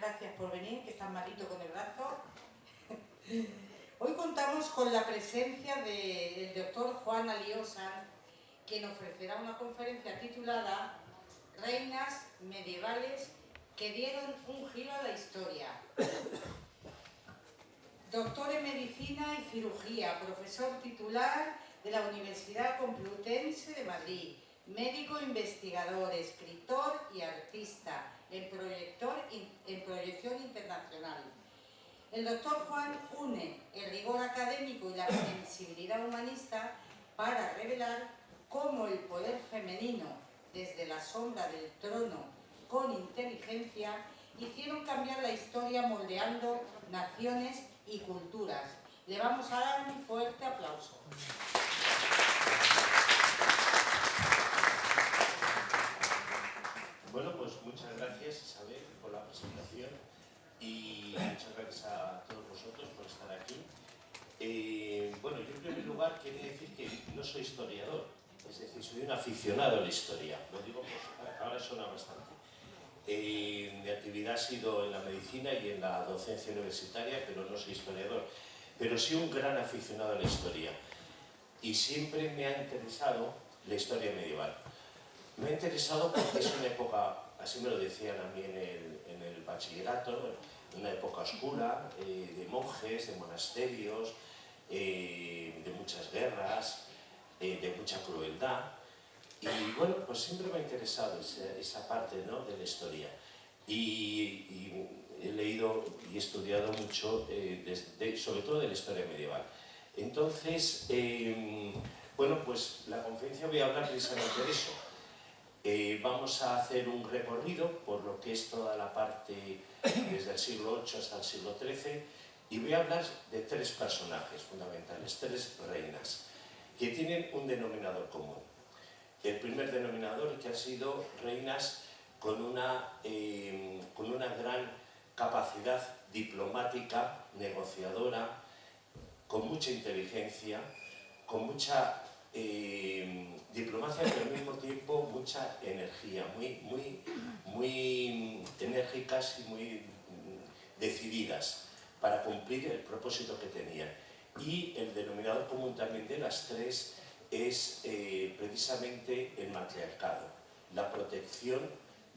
gracias por venir, que estás malito con el brazo. Hoy contamos con la presencia del doctor Juan Aliosa, quien ofrecerá una conferencia titulada Reinas medievales que dieron un giro a la historia. Doctor en Medicina y Cirugía, profesor titular de la Universidad Complutense de Madrid, médico investigador, escritor y artista en proyección internacional. El doctor Juan une el rigor académico y la sensibilidad humanista para revelar cómo el poder femenino, desde la sombra del trono con inteligencia, hicieron cambiar la historia moldeando naciones y culturas. Le vamos a dar un fuerte aplauso. Bueno, pues muchas gracias, Isabel, por la presentación y muchas gracias a todos vosotros por estar aquí. Bueno, yo en primer lugar quería decir que no soy historiador, es decir, soy un aficionado a la historia. Lo digo, pues ahora suena bastante. Mi actividad ha sido en la medicina y en la docencia universitaria, pero no soy historiador. Pero sí un gran aficionado a la historia. Y siempre me ha interesado la historia medieval. Me ha interesado porque es una época, así me lo decían a mí en el bachillerato, una época oscura, de monjes, de monasterios, de muchas guerras, de mucha crueldad. Y bueno, pues siempre me ha interesado esa parte, ¿no?, de la historia. Y he leído y he estudiado mucho, sobre todo de la historia medieval. Entonces, bueno, pues la conferencia voy a hablar precisamente de eso. Vamos a hacer un recorrido por lo que es toda la parte desde el siglo VIII hasta el siglo XIII y voy a hablar de tres personajes fundamentales, tres reinas, que tienen un denominador común. El primer denominador, que han sido reinas con una gran capacidad diplomática, negociadora, con mucha inteligencia, con mucha diplomacia, pero al mismo tiempo mucha energía, muy enérgicas y muy decididas para cumplir el propósito que tenían. Y el denominador común también de las tres es precisamente el matriarcado, la protección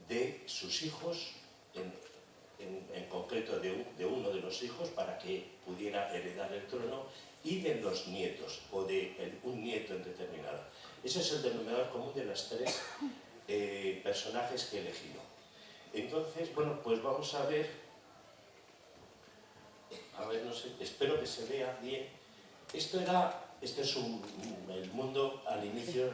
de sus hijos, en concreto de uno de los hijos para que pudiera heredar el trono, y de los nietos, o de un nieto en determinado. Ese es el denominador común de las tres personajes que he elegido. Entonces, bueno, pues vamos a ver, no sé, espero que se vea bien. Este es el mundo al inicio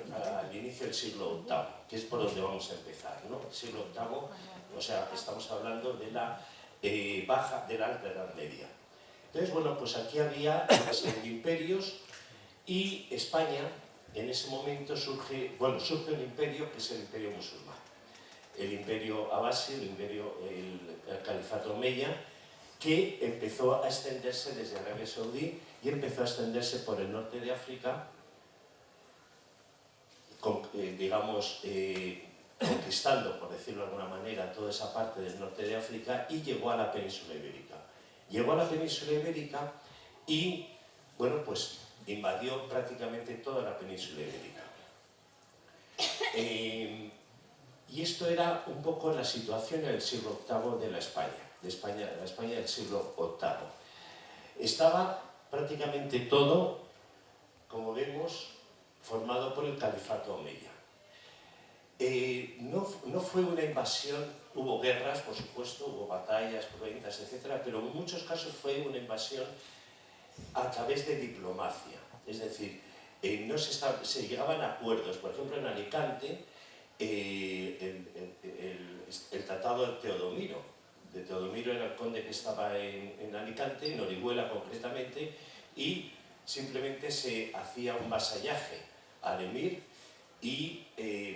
del siglo VIII, que es por donde vamos a empezar, ¿no? El siglo VIII, o sea, estamos hablando de la alta Edad Media. Entonces, bueno, pues aquí había una serie de imperios y España, en ese momento surge un imperio que es el imperio musulmán. El imperio abasí, el califato omeya, que empezó a extenderse desde Arabia Saudí y empezó a extenderse por el norte de África, conquistando, por decirlo de alguna manera, toda esa parte del norte de África y llegó a la península ibérica. Llegó a la península ibérica y, bueno, pues invadió prácticamente toda la península ibérica. Y esto era un poco la situación en el siglo VIII de la España del siglo VIII. Estaba prácticamente todo, como vemos, formado por el califato omeya. No fue una invasión, hubo guerras, por supuesto, hubo batallas cruentas, etc., pero en muchos casos fue una invasión a través de diplomacia. Es decir, se llegaban a acuerdos. Por ejemplo, en Alicante, el tratado de Teodomiro. Teodomiro era el conde que estaba en Alicante, en Orihuela concretamente, y simplemente se hacía un vasallaje al emir y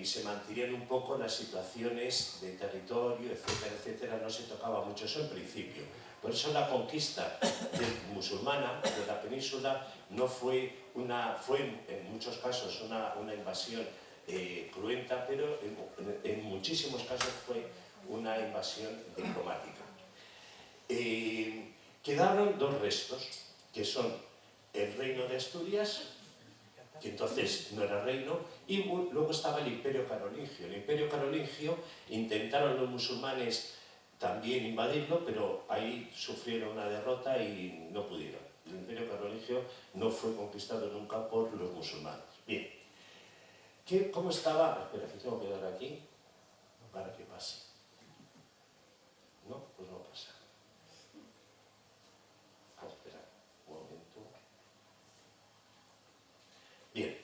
se mantenían un poco las situaciones de territorio, etcétera, etcétera. No se tocaba mucho eso en principio. Por eso la conquista musulmana de la península no fue en muchos casos una invasión cruenta, pero en muchísimos casos fue una invasión diplomática. quedaron dos restos, que son el reino de Asturias, que entonces no era reino, y luego estaba el Imperio Carolingio. El Imperio Carolingio intentaron los musulmanes también invadirlo, pero ahí sufrieron una derrota y no pudieron. El Imperio Carolingio no fue conquistado nunca por los musulmanes. Bien, ¿cómo estaba? Espera, que tengo que dar aquí para que pase. No, pues no pasa. Espera, un momento. Bien,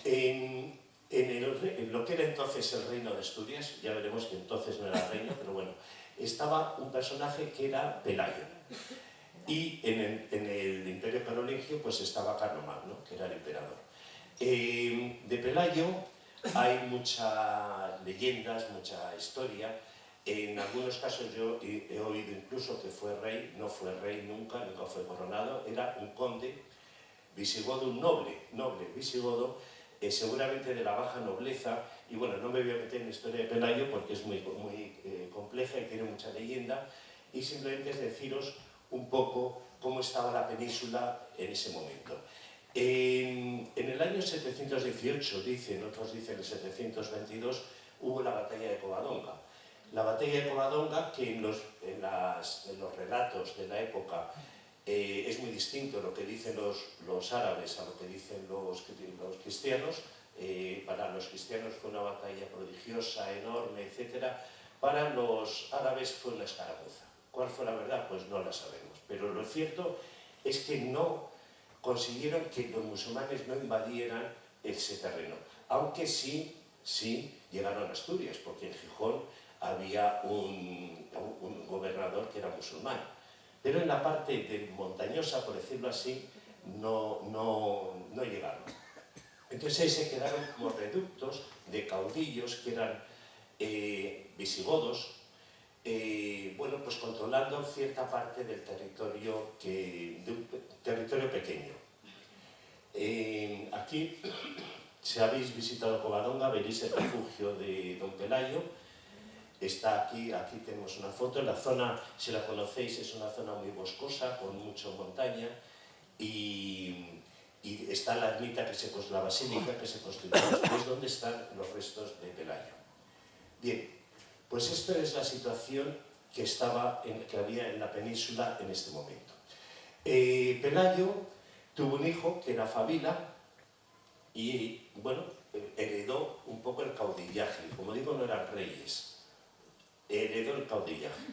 en lo que era entonces el reino de Asturias, ya veremos que entonces no era reino, pero bueno, estaba un personaje que era Pelayo. Y en el Imperio Carolingio pues estaba Carlomagno, que era el emperador. De Pelayo hay muchas leyendas, mucha historia. En algunos casos yo he oído incluso que fue rey, no fue rey nunca fue coronado, era un conde visigodo, un noble visigodo, seguramente de la baja nobleza, y bueno, no me voy a meter en la historia de Pelayo porque es muy compleja y tiene mucha leyenda, y simplemente es deciros un poco cómo estaba la península en ese momento. En el año 718, otros dicen el 722, hubo la batalla de Covadonga. La batalla de Covadonga, que en los relatos de la época es muy distinto lo que dicen los árabes a lo que dicen los cristianos. Para los cristianos fue una batalla prodigiosa, enorme, etc. Para los árabes fue una escaramuza. ¿Cuál fue la verdad? Pues no la sabemos. Pero lo cierto es que no consiguieron que los musulmanes no invadieran ese terreno. Aunque sí llegaron a Asturias, porque en Gijón había un gobernador que era musulmán. Pero en la parte montañosa, por decirlo así, no llegaron. Entonces ahí se quedaron como reductos de caudillos que eran visigodos, bueno, pues controlando cierta parte del territorio, de un territorio pequeño. Aquí, si habéis visitado Covadonga, veréis el refugio de Don Pelayo. Está aquí tenemos una foto. La zona, si la conocéis, es una zona muy boscosa, con mucha montaña, y está la ermita, la basílica que se construyó, es donde están los restos de Pelayo. Bien, pues esta es la situación que había en la península en este momento. Pelayo tuvo un hijo que era Fabila y, bueno, heredó un poco el caudillaje. Como digo, no eran reyes. Heredó el caudillaje,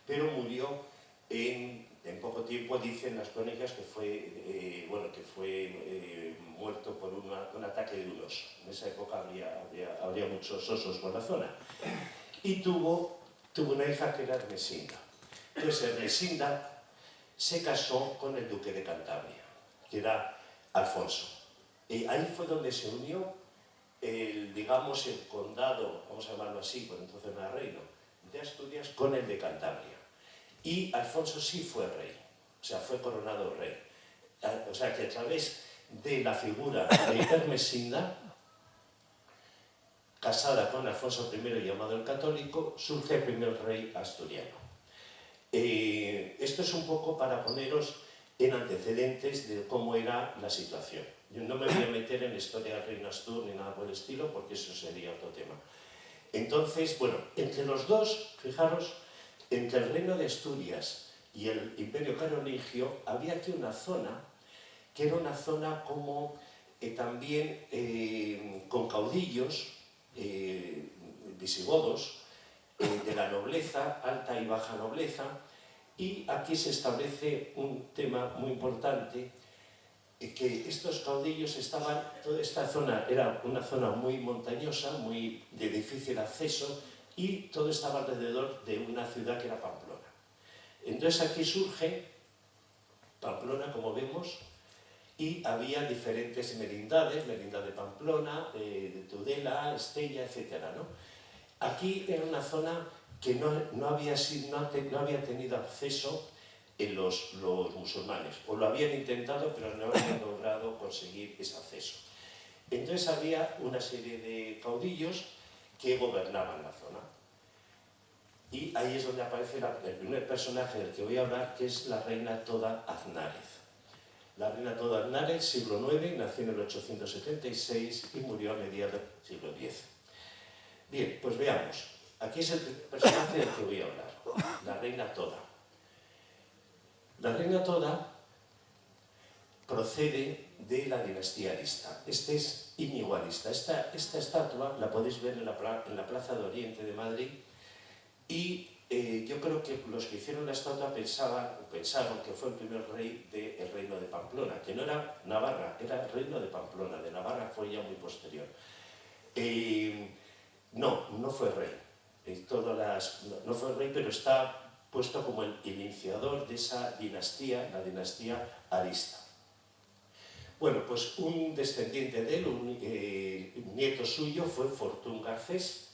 pero murió en poco tiempo. Dicen las crónicas que fue muerto por un ataque de un oso. En esa época habría muchos osos por la zona. Y tuvo una hija que era Ermesinda. Entonces Ermesinda se casó con el duque de Cantabria, que era Alfonso. Ahí fue donde se unió el condado, vamos a llamarlo así, por entonces no era reino, de Asturias con el de Cantabria. Y Alfonso sí fue rey, o sea, fue coronado rey. O sea, que a través de la figura de Ermesinda, casada con Alfonso I, llamado el Católico, surge el primer rey asturiano. Esto es un poco para poneros en antecedentes de cómo era la situación. Yo no me voy a meter en la historia del reino Astur ni nada por el estilo, porque eso sería otro tema. Entonces, bueno, entre los dos, fijaros, entre el reino de Asturias y el Imperio Carolingio, había aquí una zona, que era una zona como también con caudillos visigodos, de la nobleza, alta y baja nobleza, y aquí se establece un tema muy importante, que estos caudillos toda esta zona era una zona muy montañosa, muy de difícil acceso, y todo estaba alrededor de una ciudad que era Pamplona. Entonces aquí surge Pamplona, como vemos, y había diferentes merindades, merindad de Pamplona, de Tudela, Estella, etc., ¿no? Aquí era una zona que no había tenido acceso los musulmanes, o lo habían intentado, pero no habían logrado conseguir ese acceso. Entonces había una serie de caudillos que gobernaban la zona. Y ahí es donde aparece el primer personaje del que voy a hablar, que es la reina Toda Aznárez. La reina Toda Aznárez, siglo IX, nació en el 876 y murió a mediados del siglo X. Bien, pues veamos. Aquí es el personaje del que voy a hablar, la reina Toda. La reina Toda procede de la dinastía Arista. Este es Íñigo Arista. Esta estatua la podéis ver en la Plaza de Oriente de Madrid y yo creo que los que hicieron la estatua pensaron que fue el primer rey del reino de Pamplona, que no era Navarra, era el reino de Pamplona. De Navarra fue ya muy posterior. No fue rey. No fue rey, pero está puesto como el iniciador de esa dinastía, la dinastía Arista. Bueno, pues un descendiente de él, un nieto suyo, fue Fortún Garcés,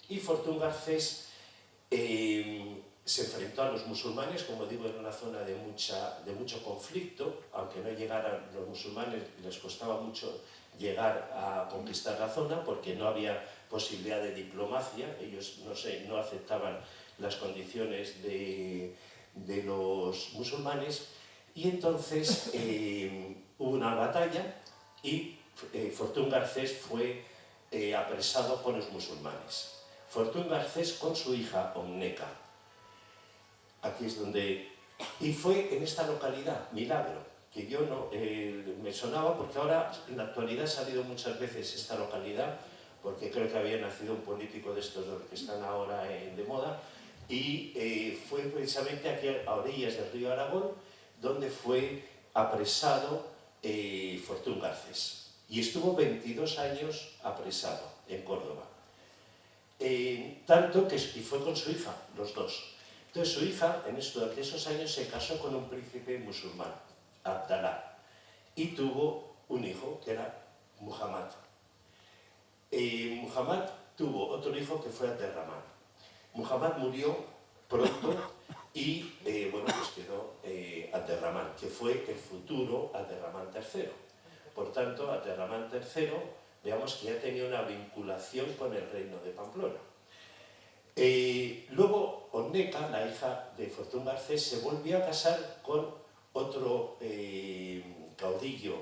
y Fortún Garcés se enfrentó a los musulmanes, como digo, en una zona de mucho conflicto, aunque no llegaran los musulmanes, les costaba mucho llegar a conquistar la zona porque no había posibilidad de diplomacia, ellos no aceptaban las condiciones de los musulmanes, y entonces hubo una batalla y Fortún Garcés fue apresado por los musulmanes. Fortún Garcés con su hija Omneca. Aquí es donde... Y fue en esta localidad, Milagro, que yo no me sonaba porque ahora en la actualidad ha salido muchas veces esta localidad, porque creo que había nacido un político de estos que están ahora de moda, y fue precisamente aquí a orillas del río Aragón donde fue apresado Fortún Garcés. Y estuvo 22 años apresado en Córdoba. Tanto que y fue con su hija, los dos. Entonces su hija, durante esos años, se casó con un príncipe musulmán, Abdalá, y tuvo un hijo, que era Muhammad. Muhammad tuvo otro hijo que fue Abderramán. Muhammad murió pronto y bueno, pues quedó Abderramán, que fue el futuro Abderramán III. Por tanto, Abderramán III, veamos que ya tenía una vinculación con el reino de Pamplona. Luego, Omneca, la hija de Fortún Garcés, se volvió a casar con otro caudillo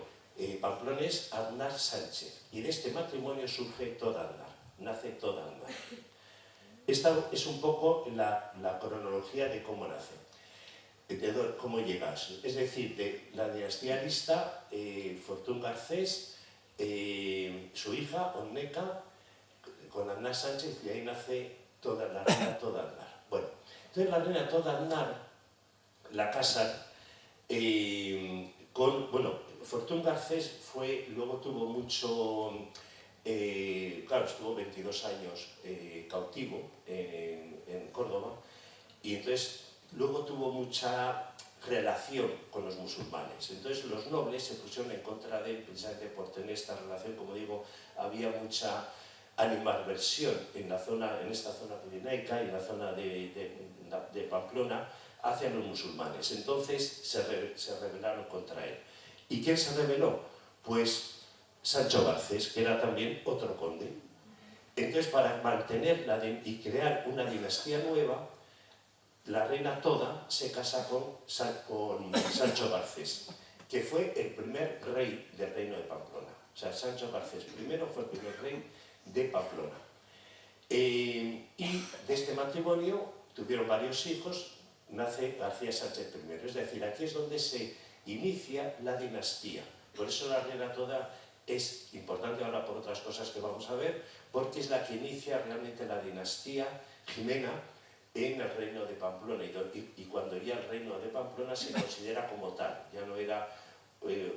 pamplonés, Aznar Sánchez. Y de este matrimonio surge Toda Aznar, nace Toda Aznar. Esta es un poco la cronología de cómo nace, de cómo llega. Es decir, de la dinastía Arista, Fortún Garcés, su hija, Omneca, con Aznar Sánchez, y ahí nace la reina Toda Aznar. Bueno, entonces la reina Toda Aznar la casan con... Bueno, Fortún Garcés luego tuvo mucho... claro, estuvo 22 años cautivo en Córdoba, y entonces luego tuvo mucha relación con los musulmanes. Entonces los nobles se pusieron en contra de él precisamente por tener esta relación. Como digo, había mucha animadversión en esta zona pirenaica y en la zona de Pamplona hacia los musulmanes. Entonces se rebelaron contra él. ¿Y quién se rebeló? Pues Sancho Garcés, que era también otro conde. Entonces, para mantener y crear una dinastía nueva, la reina Toda se casa con Sancho Garcés, que fue el primer rey del reino de Pamplona. O sea, Sancho Garcés I fue el primer rey de Pamplona. Y de este matrimonio tuvieron varios hijos, nace García Sánchez I. Es decir, aquí es donde se inicia la dinastía. Por eso la reina Toda es importante ahora por otras cosas que vamos a ver, porque es la que inicia realmente la dinastía jimena en el reino de Pamplona, y cuando ya el reino de Pamplona se considera como tal, ya no era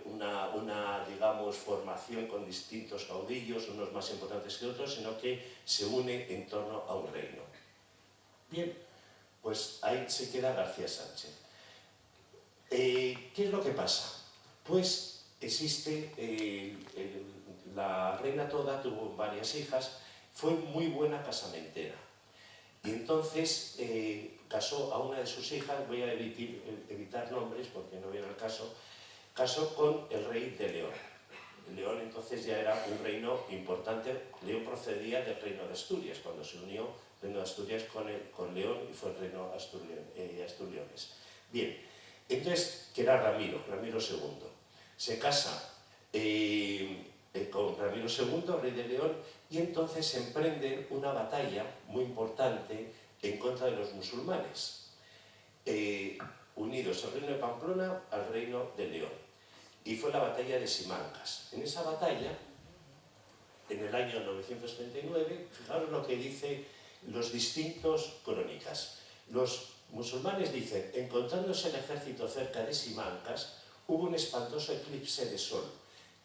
una digamos, formación con distintos caudillos, unos más importantes que otros, sino que se une en torno a un reino. Bien, pues ahí se queda García Sánchez. ¿Qué es lo que pasa? Pues existe, la reina Toda tuvo varias hijas, fue muy buena casamentera. Y entonces casó a una de sus hijas, voy a evitar nombres porque no viene al caso, casó con el rey de León. León entonces ya era un reino importante. León procedía del reino de Asturias, cuando se unió Reino de Asturias con León y fue el reino Asturleones. Bien, entonces, que era Ramiro II. Se casa con Ramiro II, rey de León, y entonces emprenden una batalla muy importante en contra de los musulmanes, unidos al reino de Pamplona al reino de León. Y fue la batalla de Simancas. En esa batalla, en el año 939, fijaros lo que dicen los distintos crónicas. Los musulmanes dicen: encontrándose el ejército cerca de Simancas, hubo un espantoso eclipse de sol,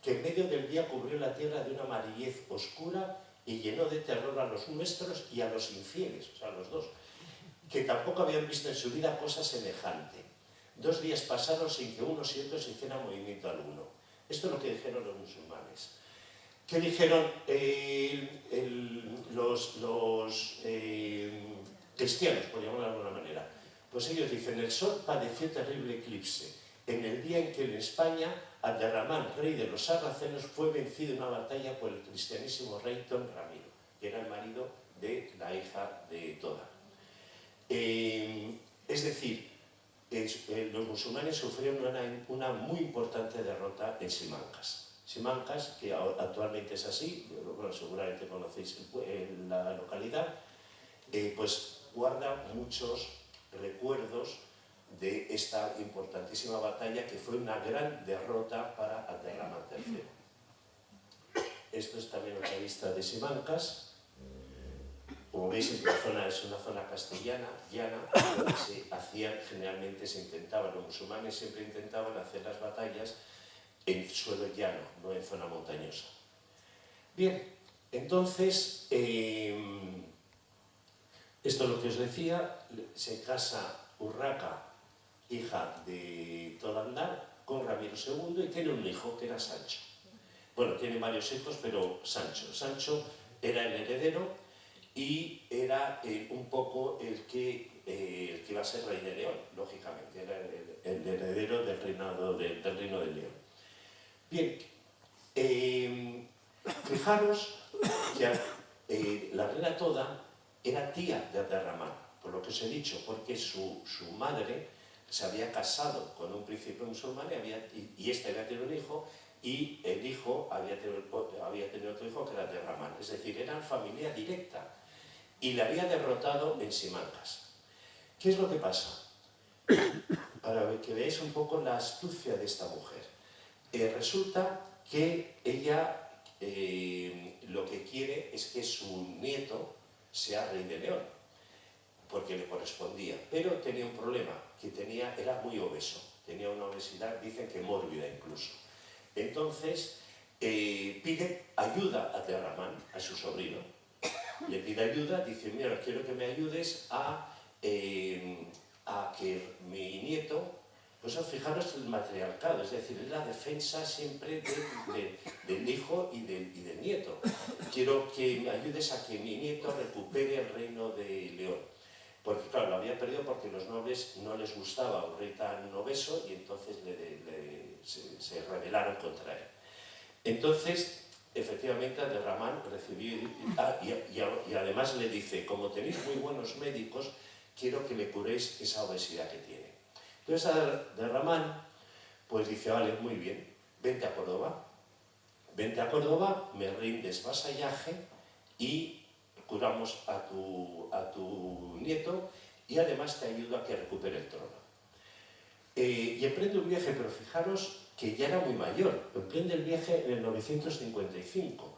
que en medio del día cubrió la tierra de una amarillez oscura y llenó de terror a los nuestros y a los infieles, o sea, a los dos, que tampoco habían visto en su vida cosa semejante. 2 días pasaron sin que unos y otros hicieran movimiento alguno. Esto es lo que dijeron los musulmanes. ¿Qué dijeron los cristianos, por llamarlo de alguna manera? Pues ellos dicen: el sol padeció terrible eclipse en el día en que en España Abderramán, rey de los sarracenos, fue vencido en una batalla por el cristianísimo rey Don Ramiro, que era el marido de la hija de Toda. Es decir, los musulmanes sufrieron una muy importante derrota en Simancas. Simancas, que actualmente es así, bueno, seguramente conocéis la localidad, pues guarda muchos recuerdos de esta importantísima batalla, que fue una gran derrota para Abderramán III. Esto es también otra vista de Simancas. Como veis, la zona es una zona castellana, llana, donde se hacían, generalmente se intentaban, los musulmanes siempre intentaban hacer las batallas en suelo llano, no en zona montañosa. Bien, entonces, esto es lo que os decía, se casa Urraca, hija de Tolandar, con Ramiro II, y tiene un hijo que era Sancho. Bueno, tiene varios hijos, pero Sancho. Sancho era el heredero y era un poco el que iba a ser rey de León, lógicamente, era el heredero del reino de León. Bien, fijaros que la reina Toda era tía de Abderramán, por lo que os he dicho, porque su madre se había casado con un príncipe musulmán y este había tenido un hijo, y el hijo había tenido otro hijo que era Abderramán. Es decir, eran familia directa, y le había derrotado en Simancas. ¿Qué es lo que pasa? Para que veáis un poco la astucia de esta mujer. Resulta que ella lo que quiere es que su nieto sea rey de León, porque le correspondía, pero tenía un problema, que era muy obeso, tenía una obesidad, dicen que mórbida incluso. Entonces pide ayuda a Abderramán, a su sobrino, le pide ayuda, dice: mira, quiero que me ayudes a que mi nieto, pues fijaros el matriarcado, es decir, es la defensa siempre del hijo y del nieto. Quiero que me ayudes a que mi nieto recupere el reino de León. Porque claro, lo había perdido porque los nobles no les gustaba un rey tan obeso, y entonces se rebelaron contra él. Entonces, efectivamente, Abderramán recibió, y además le dice: como tenéis muy buenos médicos, quiero que me curéis esa obesidad que tiene. Entonces Abderramán pues dice: vale, muy bien, vente a Córdoba, me rindes vasallaje y curamos a tu nieto, y además te ayudo a que recupere el trono. Y emprende un viaje, pero fijaros que ya era muy mayor, emprende el viaje en el 955.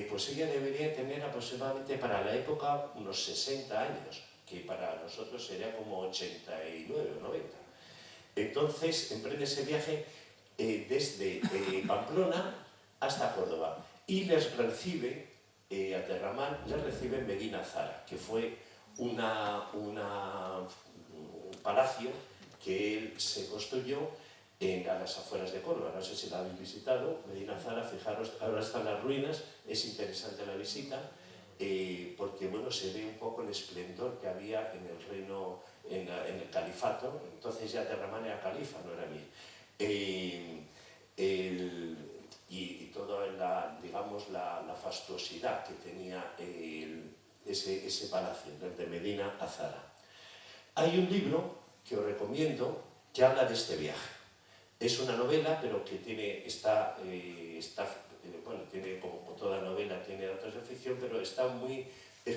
Pues ella debería tener aproximadamente, para la época, unos 60 años, que para nosotros sería como 89 o 90. Entonces emprende ese viaje desde Pamplona hasta Córdoba, y les recibe, Abderramán les recibe en Medina Zara, que fue un palacio que él se construyó a las afueras de Córdoba. No sé si la habéis visitado, Medina Zara, fijaros, ahora están las ruinas, es interesante la visita, porque bueno, se ve un poco el esplendor que había en el reino, en el califato. Entonces ya Abderramán era califa, no era emir. Y toda digamos, la fastuosidad que tenía ese palacio, desde Medina a Zara. Hay un libro que os recomiendo que habla de este viaje. Es una novela, pero que tiene como toda novela, tiene datos de ficción, pero es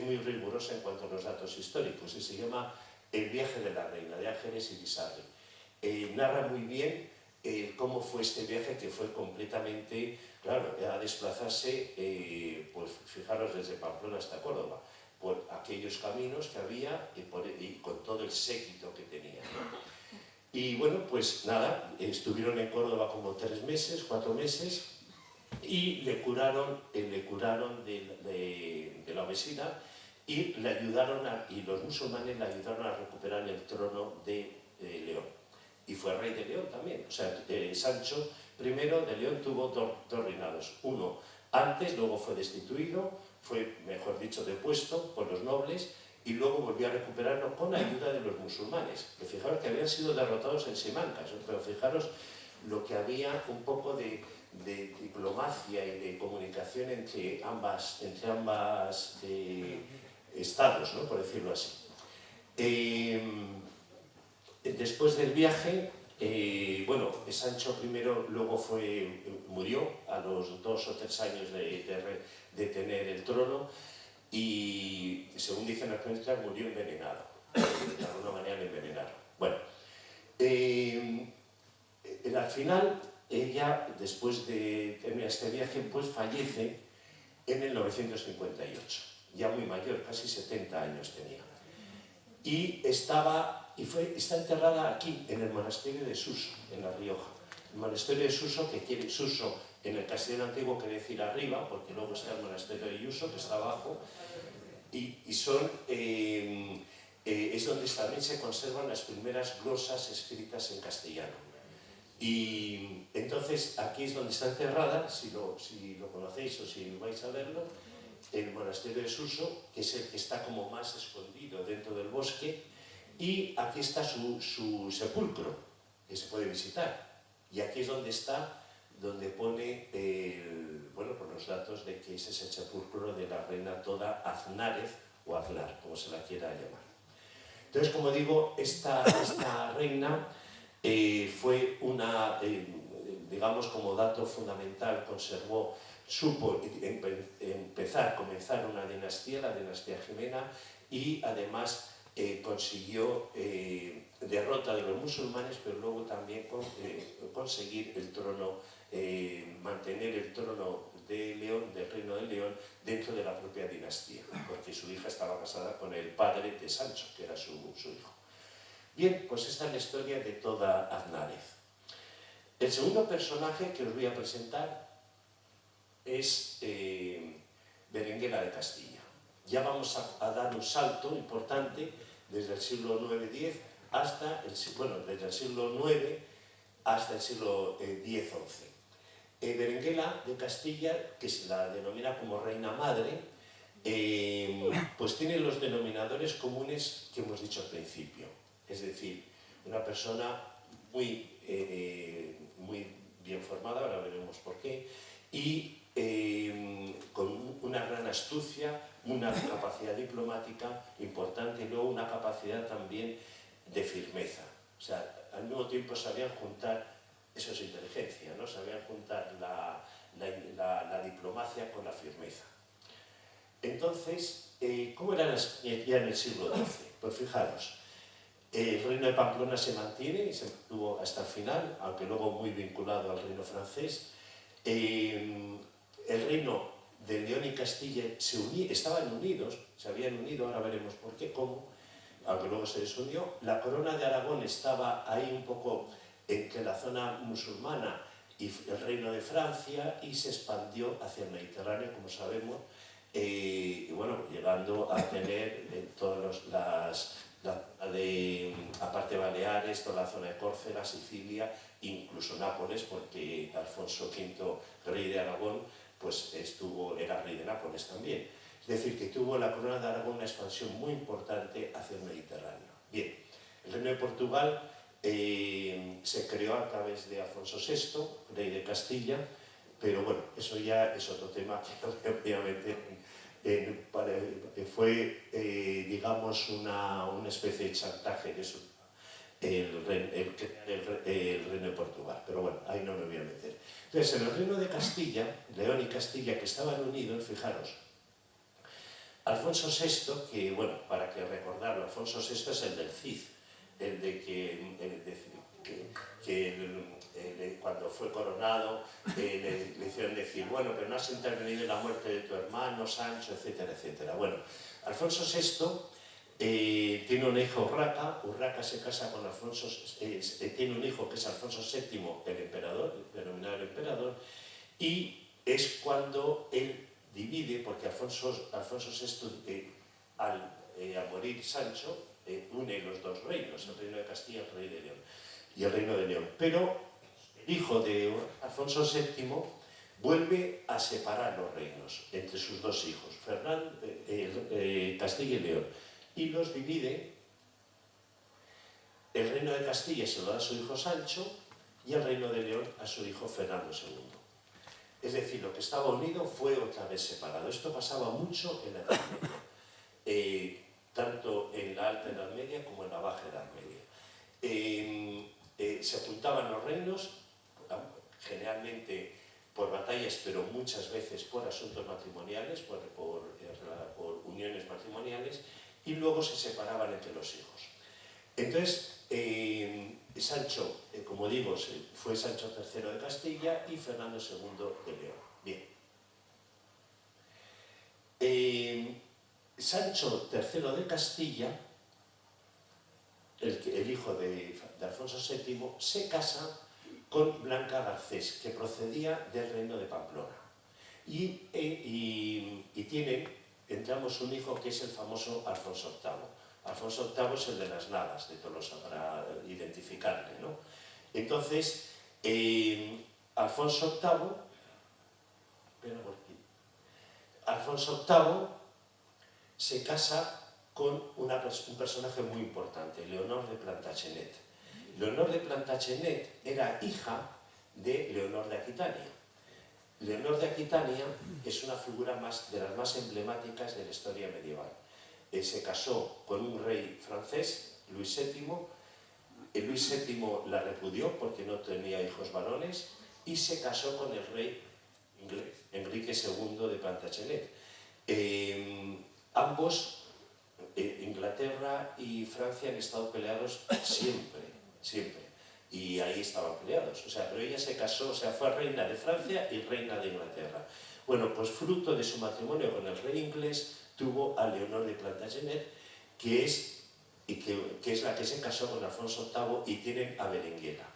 muy rigurosa en cuanto a los datos históricos, y se llama El viaje de la reina, de Ángeles Irisarri. Narra muy bien cómo fue este viaje, que fue completamente, claro, a desplazarse, pues fijaros, desde Pamplona hasta Córdoba, por aquellos caminos que había y con todo el séquito que tenía, ¿no? Y bueno, pues nada, estuvieron en Córdoba como 3 meses, 4 meses, y le curaron de la obesidad, y los musulmanes le ayudaron a recuperar el trono de León. Y fue rey de León también. O sea, Sancho I de León tuvo dos reinados. Uno antes, luego fue destituido, fue, mejor dicho, depuesto por los nobles, y luego volvió a recuperarlo con ayuda de los musulmanes, que fijaros que habían sido derrotados en Simancas, pero fijaros lo que había un poco de diplomacia y de comunicación entre ambas estados, ¿no?, por decirlo así. Después del viaje, bueno, Sancho I luego murió a los 2 o 3 años de tener el trono, y según dicen las crónicas murió envenenado, de alguna manera le envenenaron. Bueno, al final ella, después de terminar este viaje, pues fallece en el 958, ya muy mayor, casi 70 años tenía, y está enterrada aquí, en el monasterio de Suso, en La Rioja. El monasterio de Suso, que quiere Suso en el castellano antiguo quiere decir arriba, porque luego está el monasterio de Iuso, que está abajo, y es donde también se conservan las primeras glosas escritas en castellano. Y entonces aquí es donde está enterrada, si lo conocéis o si vais a verlo, el monasterio de Suso, que es el que está como más escondido dentro del bosque, y aquí está su sepulcro, que se puede visitar. Y aquí es donde pone por los datos de que ese es el sepulcro de la reina toda Aznárez, o Aznar, como se la quiera llamar. Entonces, como digo, esta reina fue digamos, como dato fundamental, supo comenzar una dinastía, la dinastía Jimena, y además consiguió derrota de los musulmanes, pero luego también conseguir el trono, mantener el trono de León, del reino de León, dentro de la propia dinastía, porque su hija estaba casada con el padre de Sancho, que era su hijo. Bien, pues esta es la historia de toda Aznárez. El segundo personaje que os voy a presentar es Berenguela de Castilla. Ya vamos a dar un salto importante desde el siglo IX-X hasta desde el siglo IX hasta el siglo X-XI. Berenguela de Castilla, que se la denomina como reina madre, pues tiene los denominadores comunes que hemos dicho al principio. Es decir, una persona muy bien formada, ahora veremos por qué, y con una gran astucia, una capacidad diplomática importante, y luego una capacidad también de firmeza. O sea, al mismo tiempo sabían juntar, eso es inteligencia, ¿no? Sabían juntar la diplomacia con la firmeza. Entonces, ¿cómo era España ya en el siglo XII? Pues fijaros, el reino de Pamplona se mantiene y se mantuvo hasta el final, aunque luego muy vinculado al reino francés. El reino de León y Castilla estaban unidos, se habían unido, ahora veremos por qué, cómo, aunque luego se desunió. La corona de Aragón estaba ahí un poco entre la zona musulmana y el reino de Francia, y se expandió hacia el Mediterráneo, como sabemos, y bueno, llegando a tener aparte de Baleares, toda la zona de Córcega, Sicilia, incluso Nápoles, porque Alfonso V, rey de Aragón, pues era rey de Nápoles también. Es decir, que tuvo la corona de Aragón una expansión muy importante hacia el Mediterráneo. Bien, el reino de Portugal se creó a través de Alfonso VI, rey de Castilla, pero bueno, eso ya es otro tema que obviamente fue, digamos, una especie de chantaje de eso, el reino de Portugal, pero bueno, ahí no me voy a meter. Entonces, en el reino de Castilla, León y Castilla, que estaban unidos, fijaros, Alfonso VI, que, bueno, para que recordarlo, Alfonso VI es el del Cid, el de que cuando fue coronado le hicieron decir, bueno, pero no has intervenido en la muerte de tu hermano, Sancho, etcétera, etcétera. Bueno, Alfonso VI tiene un hijo, Urraca. Urraca se casa con Alfonso, tiene un hijo que es Alfonso VII, el emperador, denominado el emperador, y es cuando él divide, porque Alfonso VI, al morir Sancho, une los dos reinos, el reino de Castilla y el reino de León. Pero el hijo de Alfonso VII vuelve a separar los reinos entre sus dos hijos, Castilla y León, y los divide. El reino de Castilla se lo da a su hijo Sancho y el reino de León a su hijo Fernando II. Es decir, lo que estaba unido fue otra vez separado. Esto pasaba mucho en la Edad Media, tanto en la Alta Edad Media como en la Baja Edad Media. Se juntaban los reinos, generalmente por batallas, pero muchas veces por asuntos matrimoniales, por uniones matrimoniales, y luego se separaban entre los hijos. Entonces, Sancho, como digo, fue Sancho III de Castilla y Fernando II de León. Bien. Sancho III de Castilla, el hijo de Alfonso VII, se casa con Blanca Garcés, que procedía del reino de Pamplona. Y tienen, entramos, un hijo que es el famoso Alfonso VIII. Alfonso VIII es el de las Navas de Tolosa, para identificarle, ¿no? Entonces, Alfonso VIII se casa con un personaje muy importante, Leonor de Plantagenet. Leonor de Plantagenet era hija de Leonor de Aquitania. Leonor de Aquitania es una figura de las más emblemáticas de la historia medieval. Se casó con un rey francés, Luis VII. Luis VII la repudió porque no tenía hijos varones y se casó con el rey inglés, Enrique II de Plantagenet. Ambos, Inglaterra y Francia, han estado peleados siempre. Y ahí estaban peleados. O sea, pero ella se casó, o sea, fue reina de Francia y reina de Inglaterra. Bueno, pues fruto de su matrimonio con el rey inglés, tuvo a Leonor de Plantagenet, que es la que se casó con Alfonso VIII, y tienen a Berenguela.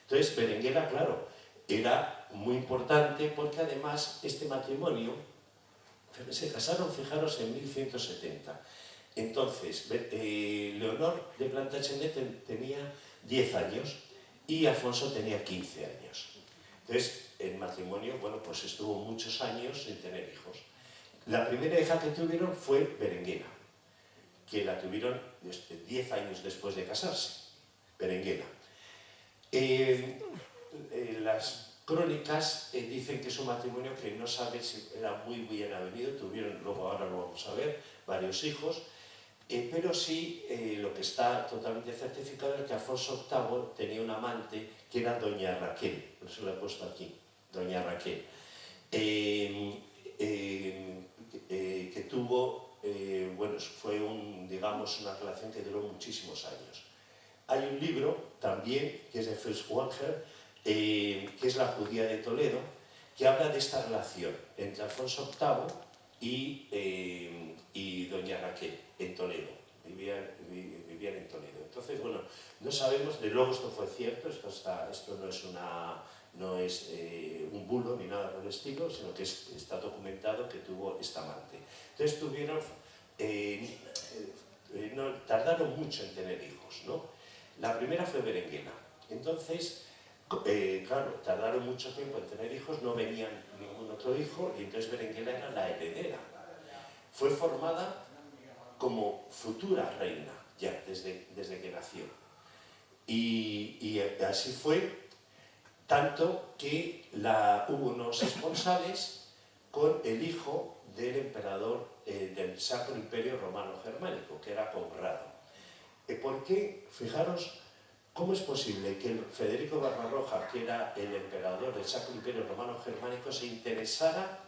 Entonces, Berenguela, claro, era muy importante porque además este matrimonio se casaron, fijaros, en 1170. Entonces, Leonor de Plantagenet tenía 10 años y Alfonso tenía 15 años. Entonces, el matrimonio, bueno, pues estuvo muchos años sin tener hijos. La primera hija que tuvieron fue Berenguela, que la tuvieron 10 años después de casarse, Berenguela. Las crónicas dicen que es un matrimonio que no sabe si era muy bien avenido, tuvieron, luego ahora lo vamos a ver, varios hijos, pero sí lo que está totalmente certificado es que Alfonso VIII tenía un amante que era doña Raquel, por eso lo he puesto aquí, doña Raquel, que tuvo, bueno, fue digamos, una relación que duró muchísimos años. Hay un libro también, que es de Feuchtwanger, que es La judía de Toledo, que habla de esta relación entre Alfonso VIII y doña Raquel en Toledo. Vivían en Toledo. Entonces, bueno, no sabemos, de luego esto fue cierto, esto no es un bulo ni nada por el estilo, sino que está documentado que tuvo esta amante. Entonces tardaron mucho en tener hijos, ¿no? La primera fue Berenguela. Entonces, claro, tardaron mucho tiempo en tener hijos, no venían ningún otro hijo, y entonces Berenguela era la heredera. Fue formada como futura reina, ya, desde que nació. Y así fue, tanto que hubo unos esponsales con el hijo del emperador del Sacro Imperio Romano Germánico, que era Conrado. ¿Por qué? Fijaros cómo es posible que Federico Barbarroja, que era el emperador del Sacro Imperio Romano Germánico, se interesara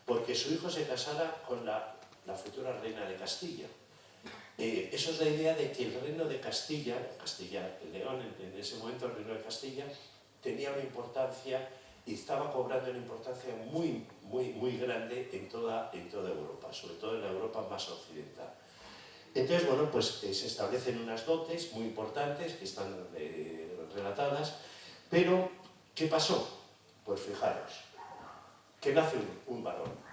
porque su hijo se casara con la futura reina de Castilla. Eso es la idea de que el reino de Castilla, León, en ese momento el reino de Castilla, tenía una importancia y estaba cobrando una importancia muy, muy, muy grande en toda Europa, sobre todo en la Europa más occidental. Entonces, bueno, pues se establecen unas dotes muy importantes que están relatadas, pero ¿qué pasó? Pues fijaros, que nace un varón.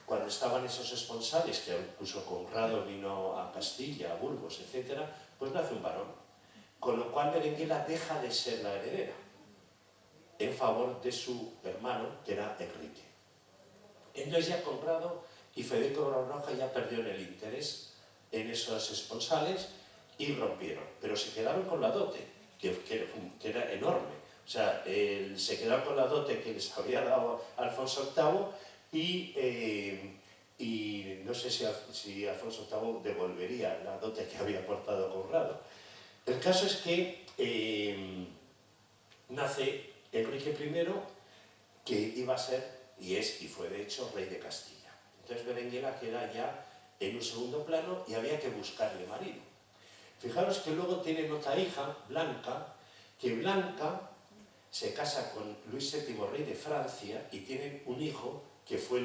Cuando estaban esos esponsales, que incluso Conrado vino a Castilla, a Burgos, etc., pues nace un varón, con lo cual Berenguela deja de ser la heredera en favor de su hermano, que era Enrique. Entonces ya Conrado y Federico Barbarroja ya perdieron el interés en esos esponsales y rompieron, pero se quedaron con la dote, que era enorme. O sea, se quedaron con la dote que les había dado Alfonso VIII y no sé si Alfonso VIII devolvería la dote que había aportado Conrado. El caso es que nace Enrique I, que iba a ser, y fue de hecho rey de Castilla. Entonces Berenguela queda ya en un segundo plano y había que buscarle marido. Fijaros que luego tienen otra hija, Blanca, que Blanca se casa con Luis VII, rey de Francia, y tienen un hijo que fue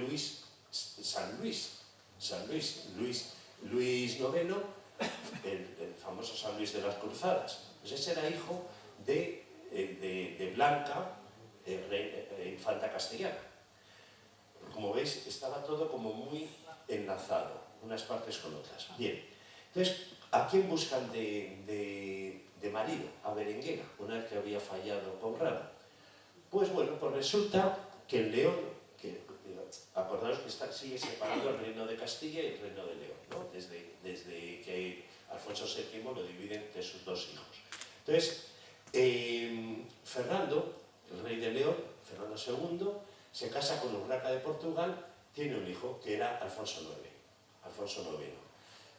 San Luis IX, el famoso San Luis de las Cruzadas. Pues ese era hijo de Blanca, infanta castellana. Como veis, estaba todo como muy enlazado, unas partes con otras. Bien, entonces, ¿a quién buscan de marido? A Berenguela, una vez que había fallado Conrado. Pues bueno, pues resulta que el León, acordaros que sigue separado el reino de Castilla y el reino de León, ¿no? Desde que Alfonso VII lo divide entre sus dos hijos. Entonces, Fernando, el rey de León, Fernando II, se casa con Urraca de Portugal, tiene un hijo que era Alfonso IX.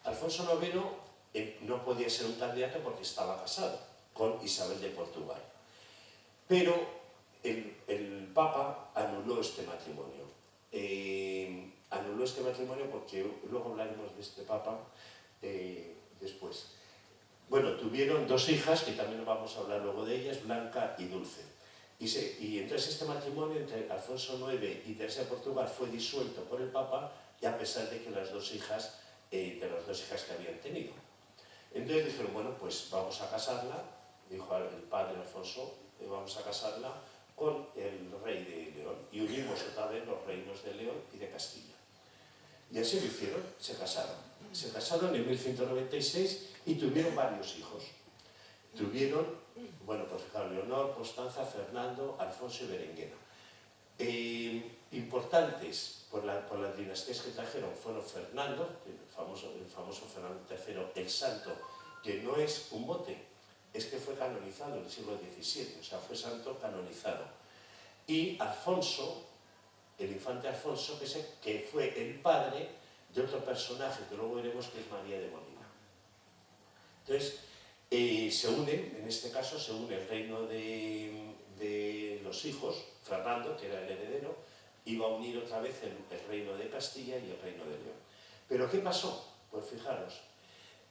Alfonso IX no podía ser un candidato porque estaba casado con Isabel de Portugal. Pero el Papa anuló este matrimonio. Anuló este matrimonio porque luego hablaremos de este Papa después. Bueno, tuvieron dos hijas, que también vamos a hablar luego de ellas, Blanca y Dulce. Y entonces este matrimonio entre Alfonso IX y Teresa de Portugal fue disuelto por el Papa, y a pesar de que las dos hijas que habían tenido. Entonces dijeron, bueno, pues vamos a casarla, dijo el padre Alfonso, vamos a casarla con el rey de León, y unimos otra vez los reinos de León y de Castilla. Y así lo hicieron, se casaron. Se casaron en 1196 y tuvieron varios hijos. Tuvieron, bueno, pues fijaros, Leonor, Constanza, Fernando, Alfonso y Berenguela. Importantes por las dinastías que trajeron fueron Fernando, el famoso Fernando III, el santo, que no es un mote, es que fue canonizado en el siglo XVII, o sea, fue santo canonizado. Y Alfonso, el infante Alfonso, que fue el padre de otro personaje que luego veremos, que es María de Molina. Entonces, se unen, en este caso, se une el reino de los hijos, Fernando, que era el heredero, iba a unir otra vez el reino de Castilla y el reino de León. ¿Pero qué pasó? Pues fijaros,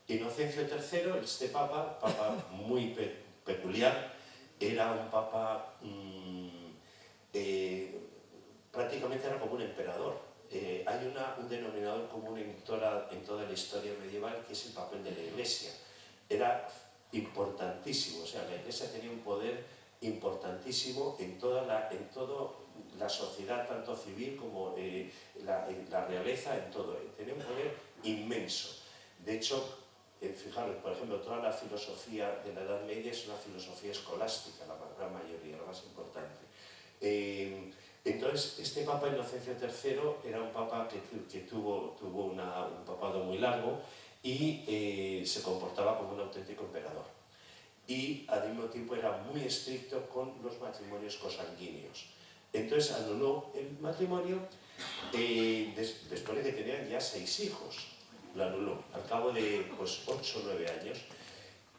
Inocencio III, este papa muy peculiar, era un papa, prácticamente era como un emperador. Hay un denominador común en toda la historia medieval, que es el papel de la Iglesia. Era importantísimo, o sea, la Iglesia tenía un poder importantísimo en toda la sociedad, tanto civil como la realeza, en todo. Tenía un poder inmenso. De hecho, fijaros, por ejemplo, toda la filosofía de la Edad Media es una filosofía escolástica, la gran mayoría, la más importante. Entonces, este Papa Inocencio III era un papa que tuvo un papado muy largo y se comportaba como un auténtico emperador. Y al mismo tiempo era muy estricto con los matrimonios cosanguíneos. Entonces anuló el matrimonio después de que tenían ya 6 hijos. Lo anuló al cabo de 8 o 9 años.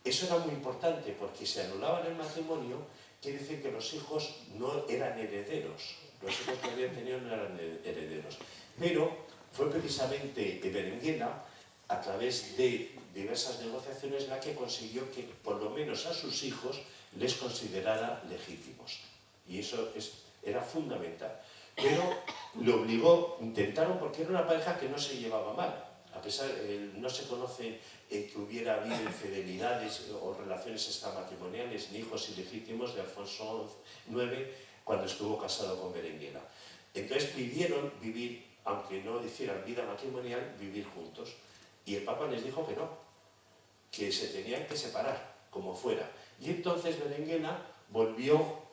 Eso era muy importante porque si anulaban el matrimonio, quiere decir que los hijos no eran herederos. Los hijos que habían tenido no eran herederos. Pero fue precisamente Berenguela, a través de diversas negociaciones, la que consiguió que por lo menos a sus hijos les considerara legítimos. Y eso era fundamental. Pero le obligó, intentaron, porque era una pareja que no se llevaba mal. A pesar, no se conoce que hubiera habido infidelidades o relaciones extramatrimoniales ni hijos ilegítimos de Alfonso IX cuando estuvo casado con Berenguela. Entonces pidieron vivir, aunque no hicieran vida matrimonial, vivir juntos. Y el Papa les dijo que no, que se tenían que separar, como fuera. Y entonces Berenguela volvió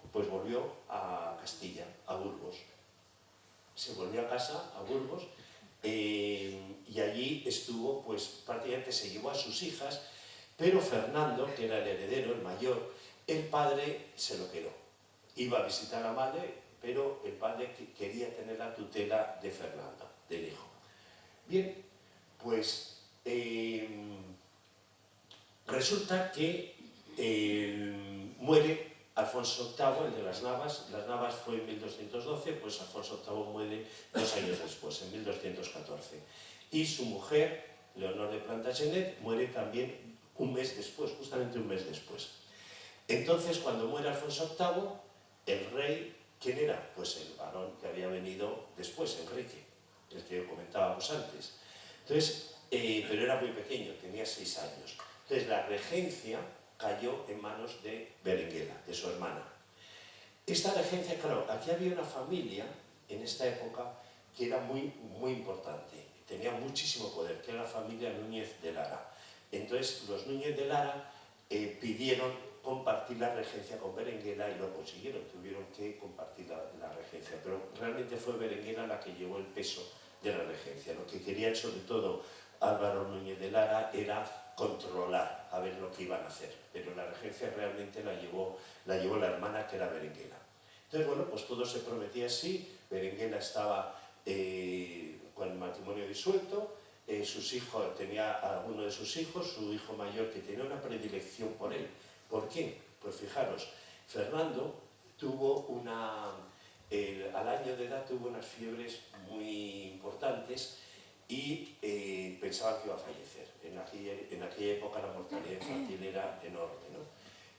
a Castilla, a Burgos. Se volvió a casa, a Burgos, y allí estuvo, pues prácticamente se llevó a sus hijas, pero Fernando, que era el heredero, el mayor, el padre se lo quedó. Iba a visitar a la madre, pero el padre quería tener la tutela de Fernando, del hijo. Bien, pues resulta que muere Alfonso VIII, el de las Navas. Las Navas fue en 1212, pues Alfonso VIII muere 2 años después, en 1214. Y su mujer, Leonor de Plantagenet, muere también un mes después, justamente un mes después. Entonces, cuando muere Alfonso VIII, el rey, ¿quién era? Pues el varón que había venido después, Enrique, el que comentábamos antes. Entonces, pero era muy pequeño, tenía 6 años. Entonces, la regencia cayó en manos de Berenguela, de su hermana. Esta regencia, claro, aquí había una familia en esta época que era muy, muy importante, tenía muchísimo poder, que era la familia Núñez de Lara. Entonces, los Núñez de Lara pidieron compartir la regencia con Berenguela y lo consiguieron, tuvieron que compartir la regencia, pero realmente fue Berenguela la que llevó el peso de la regencia. Lo que querían sobre todo Álvaro Núñez de Lara era controlar, a ver lo que iban a hacer, pero la regencia realmente la llevó la hermana, que era Berenguela. Entonces, bueno, pues todo se prometía así. Berenguela estaba con el matrimonio disuelto, sus hijos, tenía a uno de sus hijos, su hijo mayor, que tenía una predilección por él. ¿Por qué? Pues fijaros, Fernando tuvo al año de edad tuvo unas fiebres muy importantes y pensaban que iba a fallecer. En aquella época la mortalidad infantil era enorme, ¿no?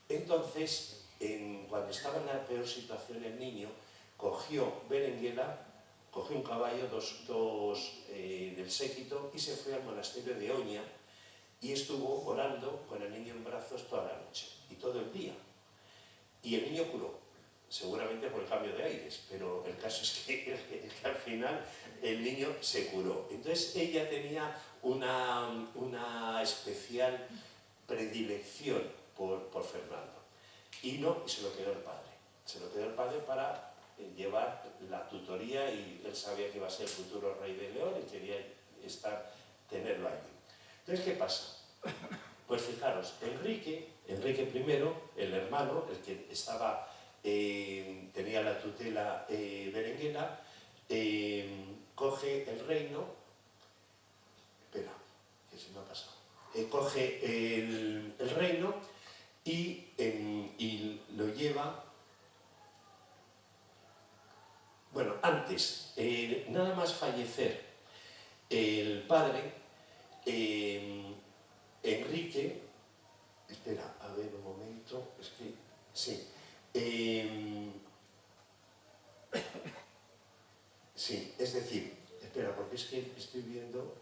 Entonces, cuando estaba en la peor situación el niño, Berenguela cogió un caballo, dos del séquito, y se fue al monasterio de Oña y estuvo orando con el niño en brazos toda la noche y todo el día. Y el niño curó, seguramente por el cambio de aires, pero el caso es que al final el niño se curó. Entonces ella tenía una especial predilección por Fernando. Y se lo quedó el padre. Se lo quedó el padre para llevar la tutoría, y él sabía que iba a ser el futuro rey de León y quería tenerlo allí. Entonces, ¿qué pasa? Pues fijaros, Enrique I, el hermano, el que tenía la tutela Berenguela, coge el reino. Espera, que se me ha pasado. Coge el reino y lo lleva. Bueno, antes, nada más fallecer el padre, Enrique, espera, a ver un momento, es que, sí, sí, es decir, espera, porque es que estoy viendo,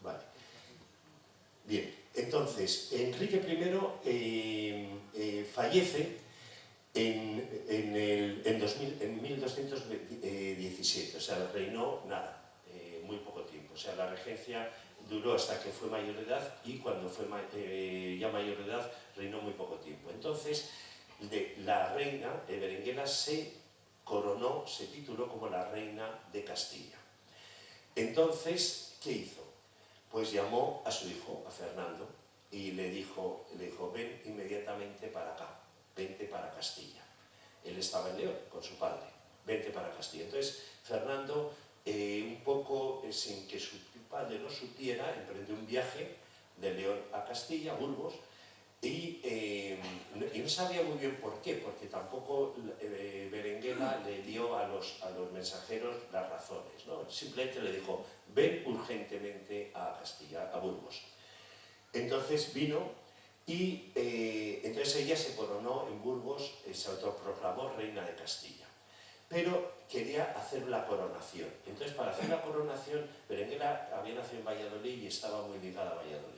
vale, bien, entonces, Enrique I fallece en 1217, o sea, reinó nada, muy poco tiempo, o sea, la regencia duró hasta que fue mayor de edad, y cuando fue ya mayor de edad reinó muy poco tiempo. Entonces, la reina Berenguela se tituló como la reina de Castilla. Entonces, ¿qué hizo? Pues llamó a su hijo, a Fernando, y le dijo, ven inmediatamente para acá, vente para Castilla. Él estaba en León con su padre. vente para Castilla. Entonces, Fernando, un poco sin que su padre lo supiera, emprendió un viaje de León a Castilla, a Burgos, y no sabía muy bien por qué, porque tampoco Berenguela le dio a los mensajeros las razones, ¿no? Simplemente le dijo, ven urgentemente a Castilla, a Burgos. Entonces vino y entonces ella se coronó en Burgos, se autoproclamó reina de Castilla. Pero quería hacer la coronación. Entonces, para hacer la coronación, Berenguela había nacido en Valladolid y estaba muy ligada a Valladolid.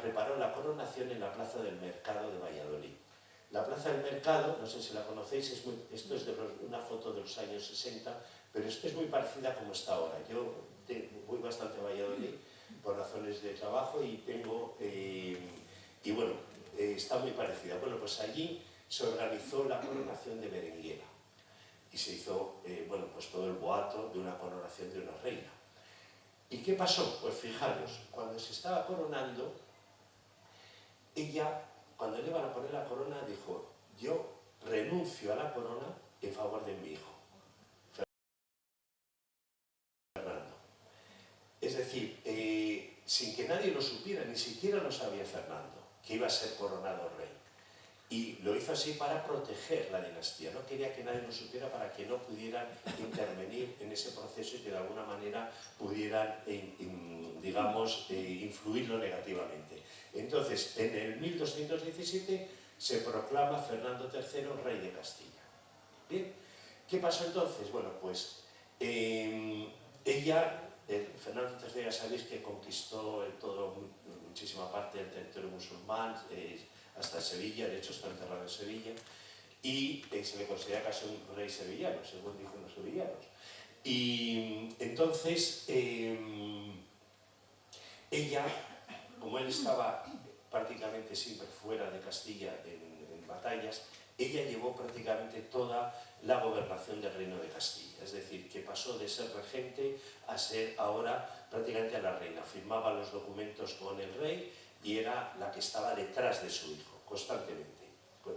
Preparó la coronación en la Plaza del Mercado de Valladolid. La Plaza del Mercado, no sé si la conocéis, esto es una foto de los años 60, pero es muy parecida a como está ahora. Yo voy bastante a Valladolid por razones de trabajo y bueno, está muy parecida. Bueno, pues allí se organizó la coronación de Berenguela y se hizo, bueno, pues todo el boato de una coronación de una reina. ¿Y qué pasó? Pues fijaros, cuando se estaba coronando, ella, cuando le iban a poner la corona, dijo, yo renuncio a la corona en favor de mi hijo, Fernando. Es decir, sin que nadie lo supiera, ni siquiera lo sabía Fernando, que iba a ser coronado rey. Y lo hizo así para proteger la dinastía, no quería que nadie lo supiera para que no pudieran intervenir en ese proceso y que de alguna manera pudieran, digamos, influirlo negativamente. Entonces, en el 1217 se proclama Fernando III rey de Castilla. Bien, ¿qué pasó entonces? Bueno, pues Fernando III ya sabéis que conquistó muchísima parte del territorio musulmán, hasta Sevilla, de hecho está enterrado en Sevilla, y se le considera casi un rey sevillano, según dicen los sevillanos. Y entonces, ella, como él estaba prácticamente siempre fuera de Castilla en batallas, ella llevó prácticamente toda la gobernación del reino de Castilla, es decir, que pasó de ser regente a ser ahora prácticamente a la reina. Firmaba los documentos con el rey y era la que estaba detrás de su hijo, constantemente.